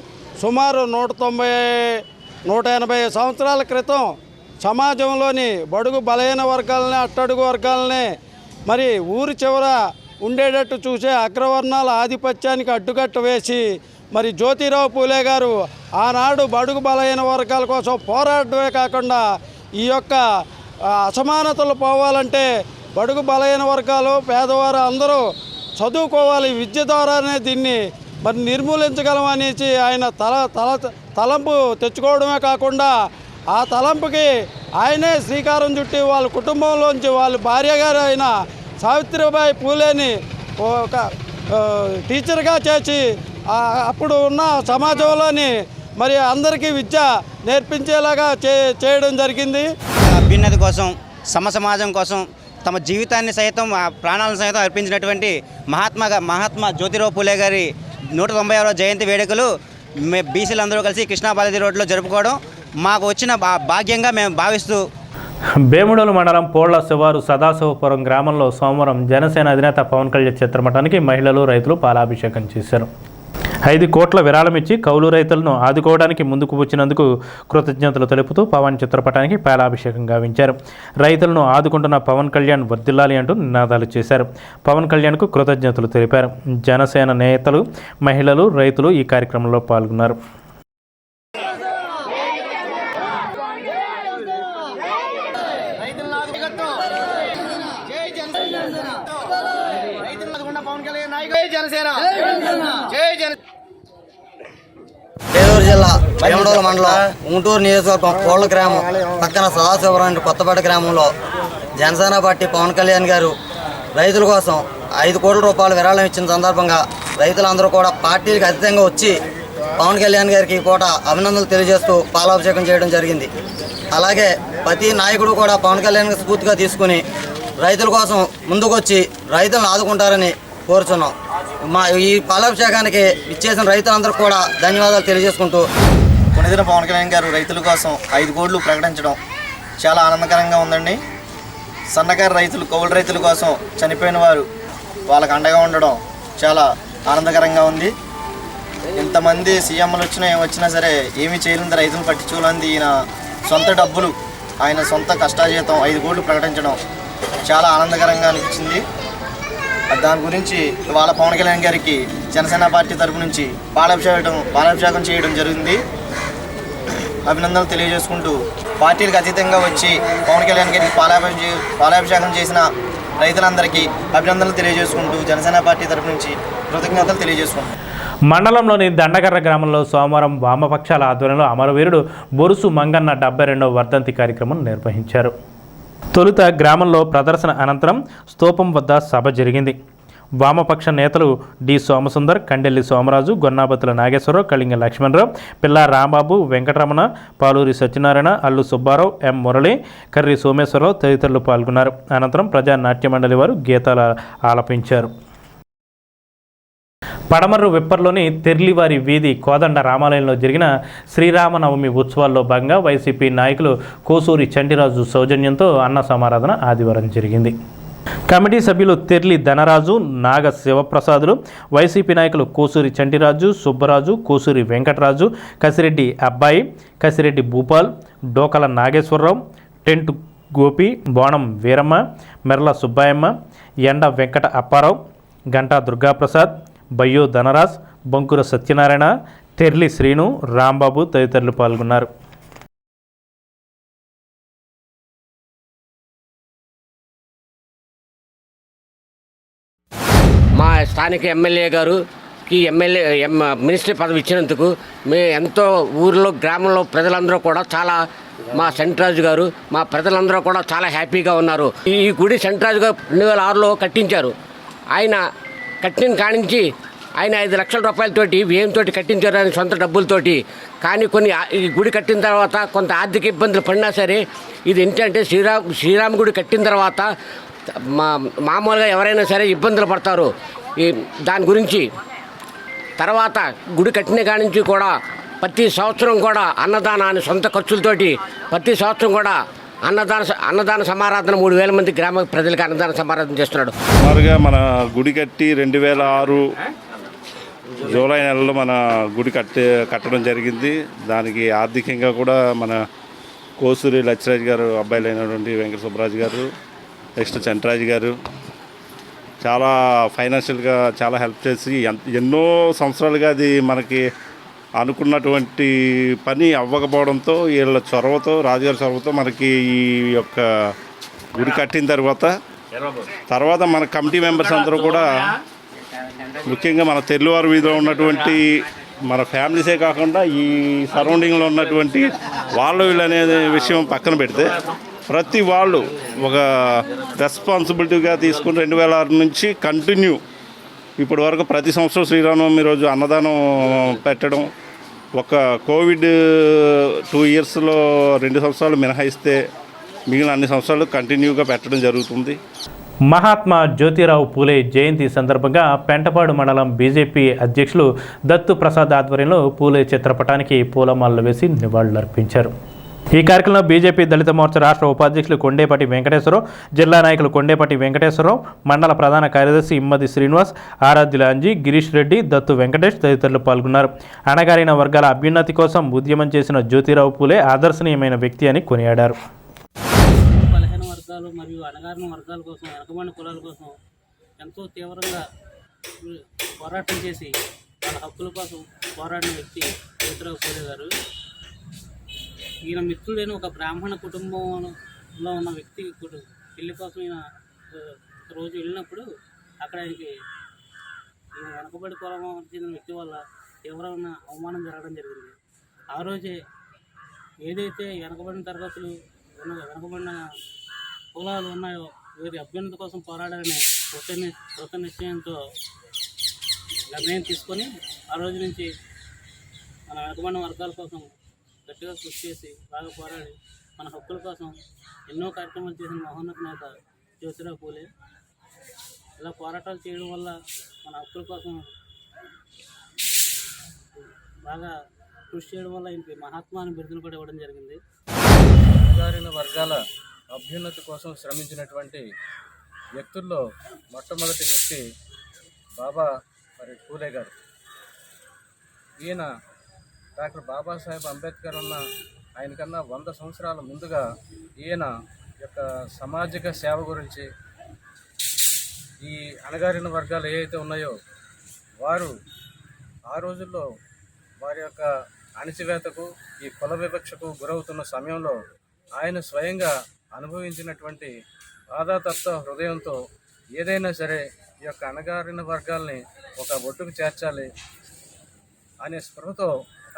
సుమారు 180 సంవత్సరాల క్రితం సమాజంలోని బడుగు బలహీన వర్గాలని, అట్టడుగు వర్గాలని మరి ఊరి చివర ఉండేటట్టు చూసే అగ్రవర్ణాల ఆధిపత్యానికి అడ్డుకట్ట వేసి మరి జ్యోతిరావు పూలే గారు ఆనాడు బడుగు బలహీన వర్గాల కోసం పోరాడమే కాకుండా ఈ యొక్క అసమానతలు పోవాలంటే బడుగు బలహీన వర్గాలు, పేదవారు అందరూ చదువుకోవాలి, విద్య ద్వారానే దీన్ని మరి నిర్మూలించగలమనేసి ఆయన తలంపు తెచ్చుకోవడమే కాకుండా ఆ తలంపుకి ఆయనే శ్రీకారం చుట్టి వాళ్ళ కుటుంబంలోంచి వాళ్ళ భార్య గారు అయిన సావిత్రిబాయి పూలేని ఒక టీచర్గా చేసి అప్పుడు ఉన్న సమాజంలోని మరి అందరికీ విద్య నేర్పించేలాగా చేయడం జరిగింది. అభ్యున్నతి కోసం, సమాజం కోసం తమ జీవితాన్ని సైతం, ప్రాణాలను సైతం అర్పించినటువంటి మహాత్మా జ్యోతిరావు పూలే గారి 196వ జయంతి వేడుకలు బీసీలందరూ కలిసి కృష్ణాబాలాజీ రోడ్లో జరుపుకోవడం మాకు వచ్చిన భాగ్యంగా మేము భావిస్తూ బేముడోలు మండలం పోళ్ల శివారు సదాశివపురం గ్రామంలో సోమవారం జనసేన అధినేత పవన్ కళ్యాణ్ చిత్రపటానికి మహిళలు, రైతులు పాలాభిషేకం చేశారు. 5 కోట్ల విరాళం ఇచ్చి కౌలు రైతులను ఆదుకోవడానికి ముందుకు వచ్చినందుకు కృతజ్ఞతలు తెలుపుతూ పవన్ చిత్రపటానికి పాలాభిషేకం గావించారు. రైతులను ఆదుకుంటున్న పవన్ కళ్యాణ్ వర్ధిల్లాలి అంటూ నినాదాలు చేశారు. పవన్ కళ్యాణ్కు కృతజ్ఞతలు తెలిపారు. జనసేన నేతలు, మహిళలు, రైతులు ఈ కార్యక్రమంలో పాల్గొన్నారు. ఏలూరు జిల్లా బేముడోలు మండలం ఉంటూరు నియోజకవర్గం కోళ్ళ గ్రామం పక్కన సదాశివపురం కొత్తపేట గ్రామంలో జనసేన పార్టీ పవన్ కళ్యాణ్ గారు రైతుల కోసం 5 కోట్ల రూపాయలు విరాళం ఇచ్చిన సందర్భంగా రైతులందరూ కూడా పార్టీలకు అతీతంగా వచ్చి పవన్ కళ్యాణ్ గారికి కూడా అభినందనలు తెలియజేస్తూ పాలాభిషేకం చేయడం జరిగింది. అలాగే ప్రతి నాయకుడు కూడా పవన్ కళ్యాణ్ స్ఫూర్తిగా తీసుకుని రైతుల కోసం ముందుకొచ్చి రైతులను ఆదుకుంటారని కోరుచున్నాం. ఈ పాలాభిషేకానికి ఇచ్చేసిన రైతులందరూ కూడా ధన్యవాదాలు తెలియజేసుకుంటూ కొనిదిన పవన్ కళ్యాణ్ గారు రైతుల కోసం 5 కోట్లు ప్రకటించడం చాలా ఆనందకరంగా ఉందండి. సన్నకారు రైతులు, కౌలు రైతుల కోసం చనిపోయిన వారు వాళ్ళకు అండగా ఉండడం చాలా ఆనందకరంగా ఉంది. ఇంతమంది సీఎంలు వచ్చినా సరే ఏమీ చేయలేని రైతులను పట్టించుకోలేంది. ఈయన సొంత డబ్బులు, ఆయన సొంత కష్టాజీతం 5 కోట్లు ప్రకటించడం చాలా ఆనందకరంగా అనిపించింది. దాని గురించి వాళ్ళ పవన్ కళ్యాణ్ గారికి జనసేన పార్టీ తరపు నుంచి పాలాభిషేకం చేయడం జరిగింది. అభినందనలు తెలియజేసుకుంటూ పార్టీలకు అతీతంగా వచ్చి పవన్ కళ్యాణ్ గారికి పాలాభిషేకం చేసిన రైతులందరికీ అభినందనలు తెలియజేసుకుంటూ జనసేన పార్టీ తరఫు నుంచి కృతజ్ఞతలు తెలియజేసుకుంటాం. మండలంలోని దండకర్ర గ్రామంలో సోమవారం వామపక్షాల ఆధ్వర్యంలో అమరవీరుడు బొరుసు మంగన్న 72వ వర్ధంతి కార్యక్రమం నిర్వహించారు. తొలుత గ్రామంలో ప్రదర్శన అనంతరం స్తూపం వద్ద సభ జరిగింది. వామపక్ష నేతలు డి సోమసుందర్, కండెల్లి సోమరాజు, గొన్నాబతుల నాగేశ్వరరావు, కళింగ లక్ష్మణరావు, పిల్లా రాంబాబు, వెంకటరమణ, పాలూరి సత్యనారాయణ, అల్లు సుబ్బారావు, ఎం మురళి, కర్రి సోమేశ్వరరావు తదితరులు పాల్గొన్నారు. అనంతరం ప్రజా నాట్య మండలి వారు గీతాలు ఆలపించారు. పడమర్రు విప్పర్లోని తెర్లివారి వీధి కోదండ రామాలయంలో జరిగిన శ్రీరామనవమి ఉత్సవాల్లో భాగంగా వైసీపీ నాయకులు కోసూరి చంటిరాజు సౌజన్యంతో అన్న సమారాధన ఆదివారం జరిగింది. కమిటీ సభ్యులు తెర్లి ధనరాజు, నాగ శివప్రసాదులు, వైసీపీ నాయకులు కోసూరి చంటిరాజు, సుబ్బరాజు, కోసూరి వెంకటరాజు, కసిరెడ్డి అబ్బాయి, కసిరెడ్డి భూపాల్, డోకల నాగేశ్వరరావు, టెంటు గోపి, బోణం వీరమ్మ, మెర్ల సుబ్బాయమ్మ, ఎండ వెంకట అప్పారావు, గంటా దుర్గాప్రసాద్, బయ్యో ధనరాజ్, బొంకుర సత్యనారాయణ, తెర్లి శ్రీను, రాంబాబు తదితరులు పాల్గొన్నారు. మా స్థానిక ఎమ్మెల్యే గారుకి మినిస్టర్ పదవి ఇచ్చినందుకు మేము ఎంతో ఊరిలో గ్రామంలో ప్రజలందరూ కూడా చాలా, మా సెంట్రాజు గారు మా ప్రజలందరూ కూడా చాలా హ్యాపీగా ఉన్నారు. ఈ గుడి సెంట్రాజు గారు 2006లో కట్టించారు. ఆయన కట్టిన కానించి ఆయన 5 లక్షల రూపాయలతోటి వ్యయంతో కట్టించారు ఆయన సొంత డబ్బులతోటి. కానీ కొన్ని ఈ గుడి కట్టిన తర్వాత కొంత ఆర్థిక ఇబ్బందులు పడినా సరే, ఇది ఏంటంటే శ్రీరామ గుడి కట్టిన తర్వాత మామూలుగా ఎవరైనా సరే ఇబ్బందులు పడతారు. దాని గురించి తర్వాత గుడి కట్టిన కాడి నుంచి కూడా ప్రతి సంవత్సరం కూడా అన్నదానాన్ని సొంత ఖర్చులతోటి ప్రతి సంవత్సరం కూడా అన్నదాన సమారాధన 3000 మంది గ్రామ ప్రజలకు అన్నదాన సమారాధన చేస్తున్నాడు. సుమారుగా మన గుడి కట్టి 2006 జూలై నెలలో మన గుడి కట్టడం జరిగింది. దానికి ఆర్థికంగా కూడా మన కోసూరి లచ్చిరాజు గారు అబ్బాయిలైనటువంటి వెంకట సుబ్బరాజు గారు, నెక్స్ట్ చంట్రాజు గారు చాలా ఫైనాన్షియల్గా చాలా హెల్ప్ చేసి ఎన్నో సంవత్సరాలుగా అది మనకి అనుకున్నటువంటి పని అవ్వకపోవడంతో వీళ్ళ చొరవతో, రాజుగారి చొరవతో మనకి ఈ యొక్క గుడి కట్టిన తర్వాత మన కమిటీ మెంబర్స్ అందరూ కూడా, ముఖ్యంగా మన తెల్లువారు వీధిలో ఉన్నటువంటి మన ఫ్యామిలీసే కాకుండా ఈ సరౌండింగ్లో ఉన్నటువంటి వీళ్ళు అనే విషయం పక్కన పెడితే ప్రతి వాళ్ళు ఒక రెస్పాన్సిబిలిటీగా తీసుకుని 2006 నుంచి కంటిన్యూ ఇప్పటి వరకు ప్రతి సంవత్సరం శ్రీరామనవమి రోజు అన్నదానం పెట్టడం, ఒక కోవిడ్ 2 ఇయర్స్లో 2 సంవత్సరాలు మినహాయిస్తే మిగిలిన అన్ని సంవత్సరాలు కంటిన్యూగా పెట్టడం జరుగుతుంది. మహాత్మా జ్యోతిరావు పూలే జయంతి సందర్భంగా పెంటపాడు మండలం బీజేపీ అధ్యక్షులు దత్తు ప్రసాద్ ఆధ్వర్యంలో పూలే చిత్రపటానికి పూలమాలలు వేసి నివాళులర్పించారు. ఈ కార్యక్రమంలో బీజేపీ దళిత మోర్చా రాష్ట్ర ఉపాధ్యక్షులు కొండేపాటి వెంకటేశ్వరరావు, జిల్లా నాయకులు కొండేపాటి వెంకటేశ్వరరావు, మండల ప్రధాన కార్యదర్శి ఇమ్మది శ్రీనివాస్, ఆరాధ్యుల అంజీ, గిరీష్ రెడ్డి, దత్తు వెంకటేష్ తదితరులు పాల్గొన్నారు. అణగారిన వర్గాల అభ్యున్నతి కోసం ఉద్యమం చేసిన జ్యోతిరావు పూలే ఆదర్శనీయమైన వ్యక్తి అని కొనియాడారు. బలహీన వర్గాలు మరియు అణగారిన వర్గాల కోసం, వెనకబడిన కులాల కోసం ఎంతో తీవ్రంగా పోరాటం చేసి వాళ్ళ హక్కుల కోసం పోరాడిన వ్యక్తి జ్యోతిరావు పూలే గారు. ఈయన మిత్రుడైన ఒక బ్రాహ్మణ కుటుంబంలో ఉన్న వ్యక్తి పెళ్లి కోసం ఈయన రోజు వెళ్ళినప్పుడు అక్కడ ఆయనకి ఈయన వెనకబడి కులం చెందిన వ్యక్తి వల్ల తీవ్రమైన అవమానం జరగడం జరిగింది. ఆ రోజే ఏదైతే వెనకబడిన తరగతులు వెనకబడిన కులాలు ఉన్నాయో వీరి అభ్యున్నతి కోసం పోరాడాలని కృత నిశ్చయంతో నిర్ణయం తీసుకొని ఆ రోజు నుంచి మన వెనకబడిన వర్గాల కోసం గట్టిగా కృషి చేసి బాగా పోరాడి మన హక్కుల కోసం ఎన్నో కార్యక్రమాలు చేసిన మహోన్నత నేత జ్యోతిరావు పూలే. ఇలా పోరాటాలు చేయడం వల్ల మన హక్కుల కోసం బాగా కృషి చేయడం వల్ల ఇంక మహాత్మా అని బిరుదును కూడా ఇవ్వడం జరిగింది. అణగారిన వర్గాల అభ్యున్నతి కోసం శ్రమించినటువంటి వ్యక్తుల్లో మొట్టమొదటి వ్యక్తి బాబా పూలే గారు. ఈయన డాక్టర్ బాబాసాహెబ్ అంబేద్కర్ ఉన్న ఆయనకన్నా 100 సంవత్సరాల ముందుగా ఈయన యొక్క సామాజిక సేవ గురించి, ఈ అణగారిన వర్గాలు ఏవైతే ఉన్నాయో వారు ఆ రోజుల్లో వారి యొక్క అణచివేతకు, ఈ కుల వివక్షకు గురవుతున్న సమయంలో ఆయన స్వయంగా అనుభవించినటువంటి బాధాతత్వ హృదయంతో ఏదైనా సరే ఈ యొక్క అణగారిన వర్గాల్ని ఒక ఒడ్డుకు చేర్చాలి అనే స్పృహతో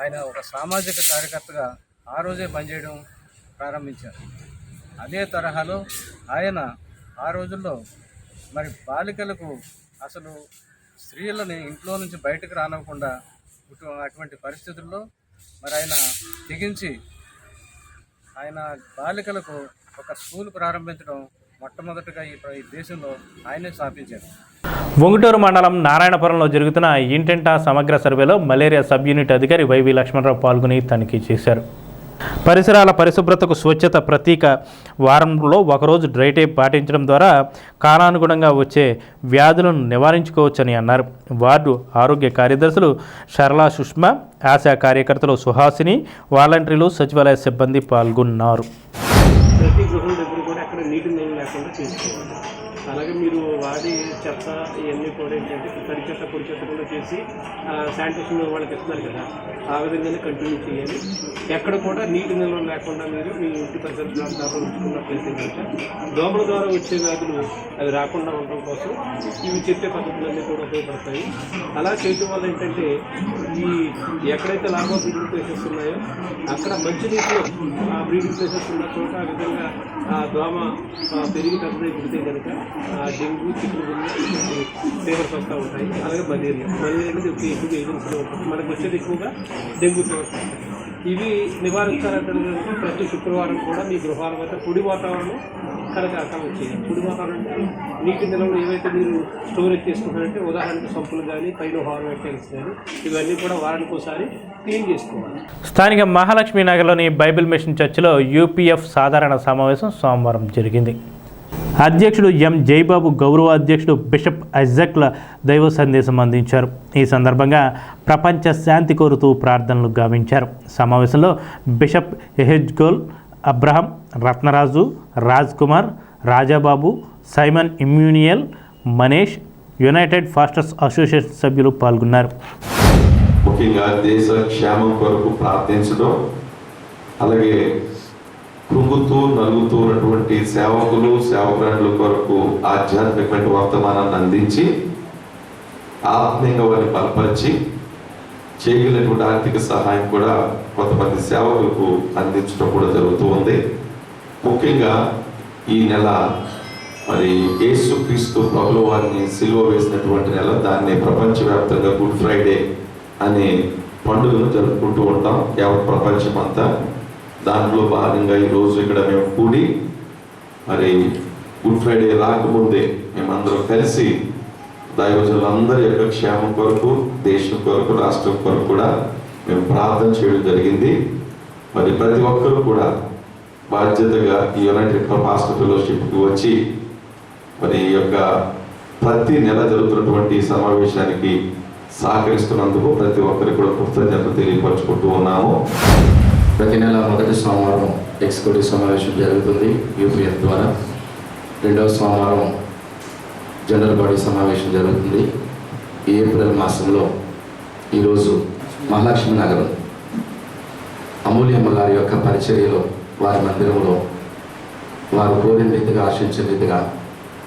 ఆయన ఒక సామాజిక కార్యకర్తగా ఆ రోజే పనిచేయడం ప్రారంభించారు. అదే తరహాలో ఆయన ఆ రోజుల్లో మరి బాలికలకు అసలు స్త్రీలని ఇంట్లో నుంచి బయటకు రానివ్వకుండా అటువంటి పరిస్థితుల్లో మరి ఆయన తెగించి ఆయన బాలికలకు ఒక స్కూల్ ప్రారంభించడం మొట్టమొదటిగా ఈ దేశంలో ఆయనే స్థాపించారు. ఒంగుటూరు మండలం నారాయణపురంలో జరుగుతున్న ఇంటింటా సమగ్ర సర్వేలో మలేరియా సబ్ యూనిట్ అధికారి వైవి లక్ష్మణరావు పాల్గొని తనిఖీ చేశారు. పరిసరాల పరిశుభ్రతకు స్వచ్ఛత ప్రతీక వారంలో ఒకరోజు డ్రై డే పాటించడం ద్వారా కాలానుగుణంగా వచ్చే వ్యాధులను నివారించుకోవచ్చని అన్నారు. వార్డు ఆరోగ్య కార్యదర్శులు సరళా సుష్మా, ఆశా కార్యకర్తలు సుహాసిని, వాలంటీర్లు, సచివాలయ సిబ్బంది పాల్గొన్నారు. ప్రతి గృహం దగ్గర కూడా అక్కడ నీటి నిల్వ లేకుండా చేసుకోవాలి. అలాగే మీరు వాడి చెత్త ఇవన్నీ కూడా ఏంటంటే తడి చెత్త పొడి చెత్త కూడా చేసి శానిటేషన్ వాళ్ళకి ఇస్తున్నారు కదా, ఆ విధంగానే కంటిన్యూ చేయాలి. ఎక్కడ కూడా నీటి నిల్వ లేకుండా మీరు మీ ఇంటి పరిసర ప్రాంతాల్లో ఉంచుకున్నట్లయితే కనుక దోమల ద్వారా వచ్చే వ్యాధులు అవి రాకుండా ఉండడం కోసం ఇవి చెప్పే పద్ధతులన్నీ కూడా ఉపయోగపడతాయి. అలా చేయడం వల్ల ఏంటంటే ఈ ఎక్కడైతే లాభా బ్రీడింగ్ ప్లేసెస్ ఉన్నాయో అక్కడ మంచినీటిలో బ్రీడింగ్ ప్లేసెస్ ఉన్న చోట ఆ విధంగా దోమ పెరిగి తగ్గితే కనుక డెంగ్యూ, చికెన్ ఫీవర్స్ వస్తూ ఉంటాయి. అలాగే మలేరియా అనేది ఎక్కువగా ఏజెన్సీలో ఉంటుంది. మనకు వచ్చేది ఎక్కువగా డెంగ్యూ ఫీవర్స్ ఉంటాయి. ఇవి నివారించాలంటే ప్రతి శుక్రవారం కూడా మీ గృహాల వద్ద పొడి వాతావరణం కలకాలం చేయాలి. పొడి వాతావరణం అంటే నీటి నిల్వలు ఏవైతే మీరు స్టోరేజ్ చేసుకుంటారంటే ఉదాహరణకు సంపులు కానీ పైన హార్వెట్ ట్యాంక్స్ కానీ ఇవన్నీ కూడా వారానికి ఒకసారి క్లీన్ చేసుకోవాలి. స్థానిక మహాలక్ష్మి నగర్లోని బైబిల్ మిషన్ చర్చిలో యూపీఎఫ్ సాధారణ సమావేశం సోమవారం జరిగింది. అధ్యక్షుడు ఎం జైబాబు, గౌరవ అధ్యక్షుడు బిషప్ ఐజాక్ల దైవ సందేశం అందించారు. ఈ సందర్భంగా ప్రపంచ శాంతి కోరుతూ ప్రార్థనలు గావించారు. సమావేశంలో బిషప్ ఎహెజ్గోల్, Abraham, Ratnaraju, Raj Kumar, Rajababu, Simon Emmanuel, Manish, united pastors association సభ్యులు పాల్గొన్నారు. ముఖ్యంగా దేశ క్షేమం కొరకు ప్రార్థించడం, అలాగే కృంగుతూ నలుగుతూ ఉన్నటువంటి సేవకులు సేవకుల కొరకు ఆధ్యాత్మికమైన వర్తమానాన్ని అందించి ఆత్మీయంగా వారిని బలపరిచి చేయగలిగినటువంటి ఆర్థిక సహాయం కూడా కొంతమంది సేవకులకు అందించడం కూడా జరుగుతూ ఉంది. ముఖ్యంగా ఈ నెల మరి యేసుక్రీస్తు ప్రభుల వారిని సిలువ వేసినటువంటి నెల, దాన్ని ప్రపంచవ్యాప్తంగా గుడ్ ఫ్రైడే అనే పండుగను జరుపుకుంటూ ఉంటాం యావత్ ప్రపంచం అంతా. దాంట్లో భాగంగా ఈరోజు ఇక్కడ మేము కూడి మరి గుడ్ ఫ్రైడే రాకముందే మేమందరం కలిసి దైవజనులందరి యొక్క క్షేమం కొరకు, దేశం కొరకు, రాష్ట్రం కొరకు కూడా మేము ప్రార్థన చేయడం జరిగింది. మరి ప్రతి ఒక్కరూ కూడా బాధ్యతగా ఈ యునైటెడ్ పాస్టర్ ఫెలోషిప్కి వచ్చి మరి ఈ యొక్క ప్రతి నెల జరుగుతున్నటువంటి సమావేశానికి సహకరిస్తున్నందుకు ప్రతి ఒక్కరికి కూడా కృతజ్ఞతలు తెలియపరచుకుంటూ ఉన్నాము. ప్రతి నెల మొదటి సోమవారం ఎగ్జిక్యూటివ్ సమావేశం జరుగుతుంది యూపీఎఫ్ ద్వారా. రెండవ సోమవారం జనరల్ బాడీ సమావేశం జరుగుతుంది. ఈ ఏప్రిల్ మాసంలో ఈరోజు మహాలక్ష్మి నగరం అమూల్యమ్మ గారి యొక్క పరిచర్యలో వారి మందిరంలో వారు కోరిన రీతిగా ఆశించిన రీతిగా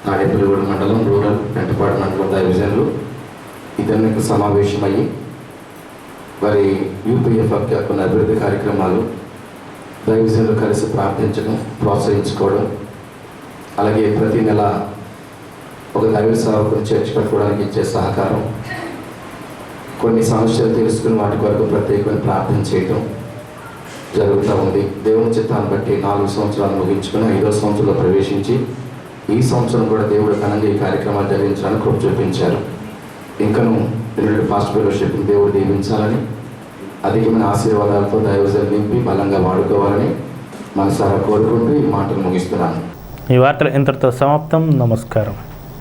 తాడేపల్లిగూడ మండలం, రూరల్, పెంటపాడు మండలం దైవజనులు ఇద్దరికి సమావేశమయ్యి వారి యూపీఎఫ్ కొన్ని అభివృద్ధి కార్యక్రమాలు దైవజనులు కలిసి ప్రార్థించడం, ప్రోత్సహించుకోవడం, అలాగే ప్రతి నెల ఒక దైవ సేవకుని చేర్చి పెట్టుకోవడానికి ఇచ్చే సహకారం, కొన్ని సమస్యలు తెలుసుకుని వాటి కొరకు ప్రత్యేకమైన ప్రార్థన చేయడం జరుగుతూ ఉంది. దేవుని చిత్తాన్ని బట్టి 4 సంవత్సరాలు ముగించుకుని 5వ సంవత్సరంలో ప్రవేశించి ఈ సంవత్సరం కూడా దేవుడు ఘనంగా ఈ కార్యక్రమాలు జరిగించడానికి కృప చూపించారు. ఇంకను యునైటెడ్ ఫాస్ట్ ఫెలోషిప్ని దేవుడు దీవించాలని, అధికమైన ఆశీర్వాదాలతో దైవజనులు నింపి బలంగా వాడుకోవాలని మనసారా కోరుకుంటూ ఈ మాటలు ముగిస్తున్నాను. ఈ వార్తలు ఇంతటితో సమాప్తం. నమస్కారం.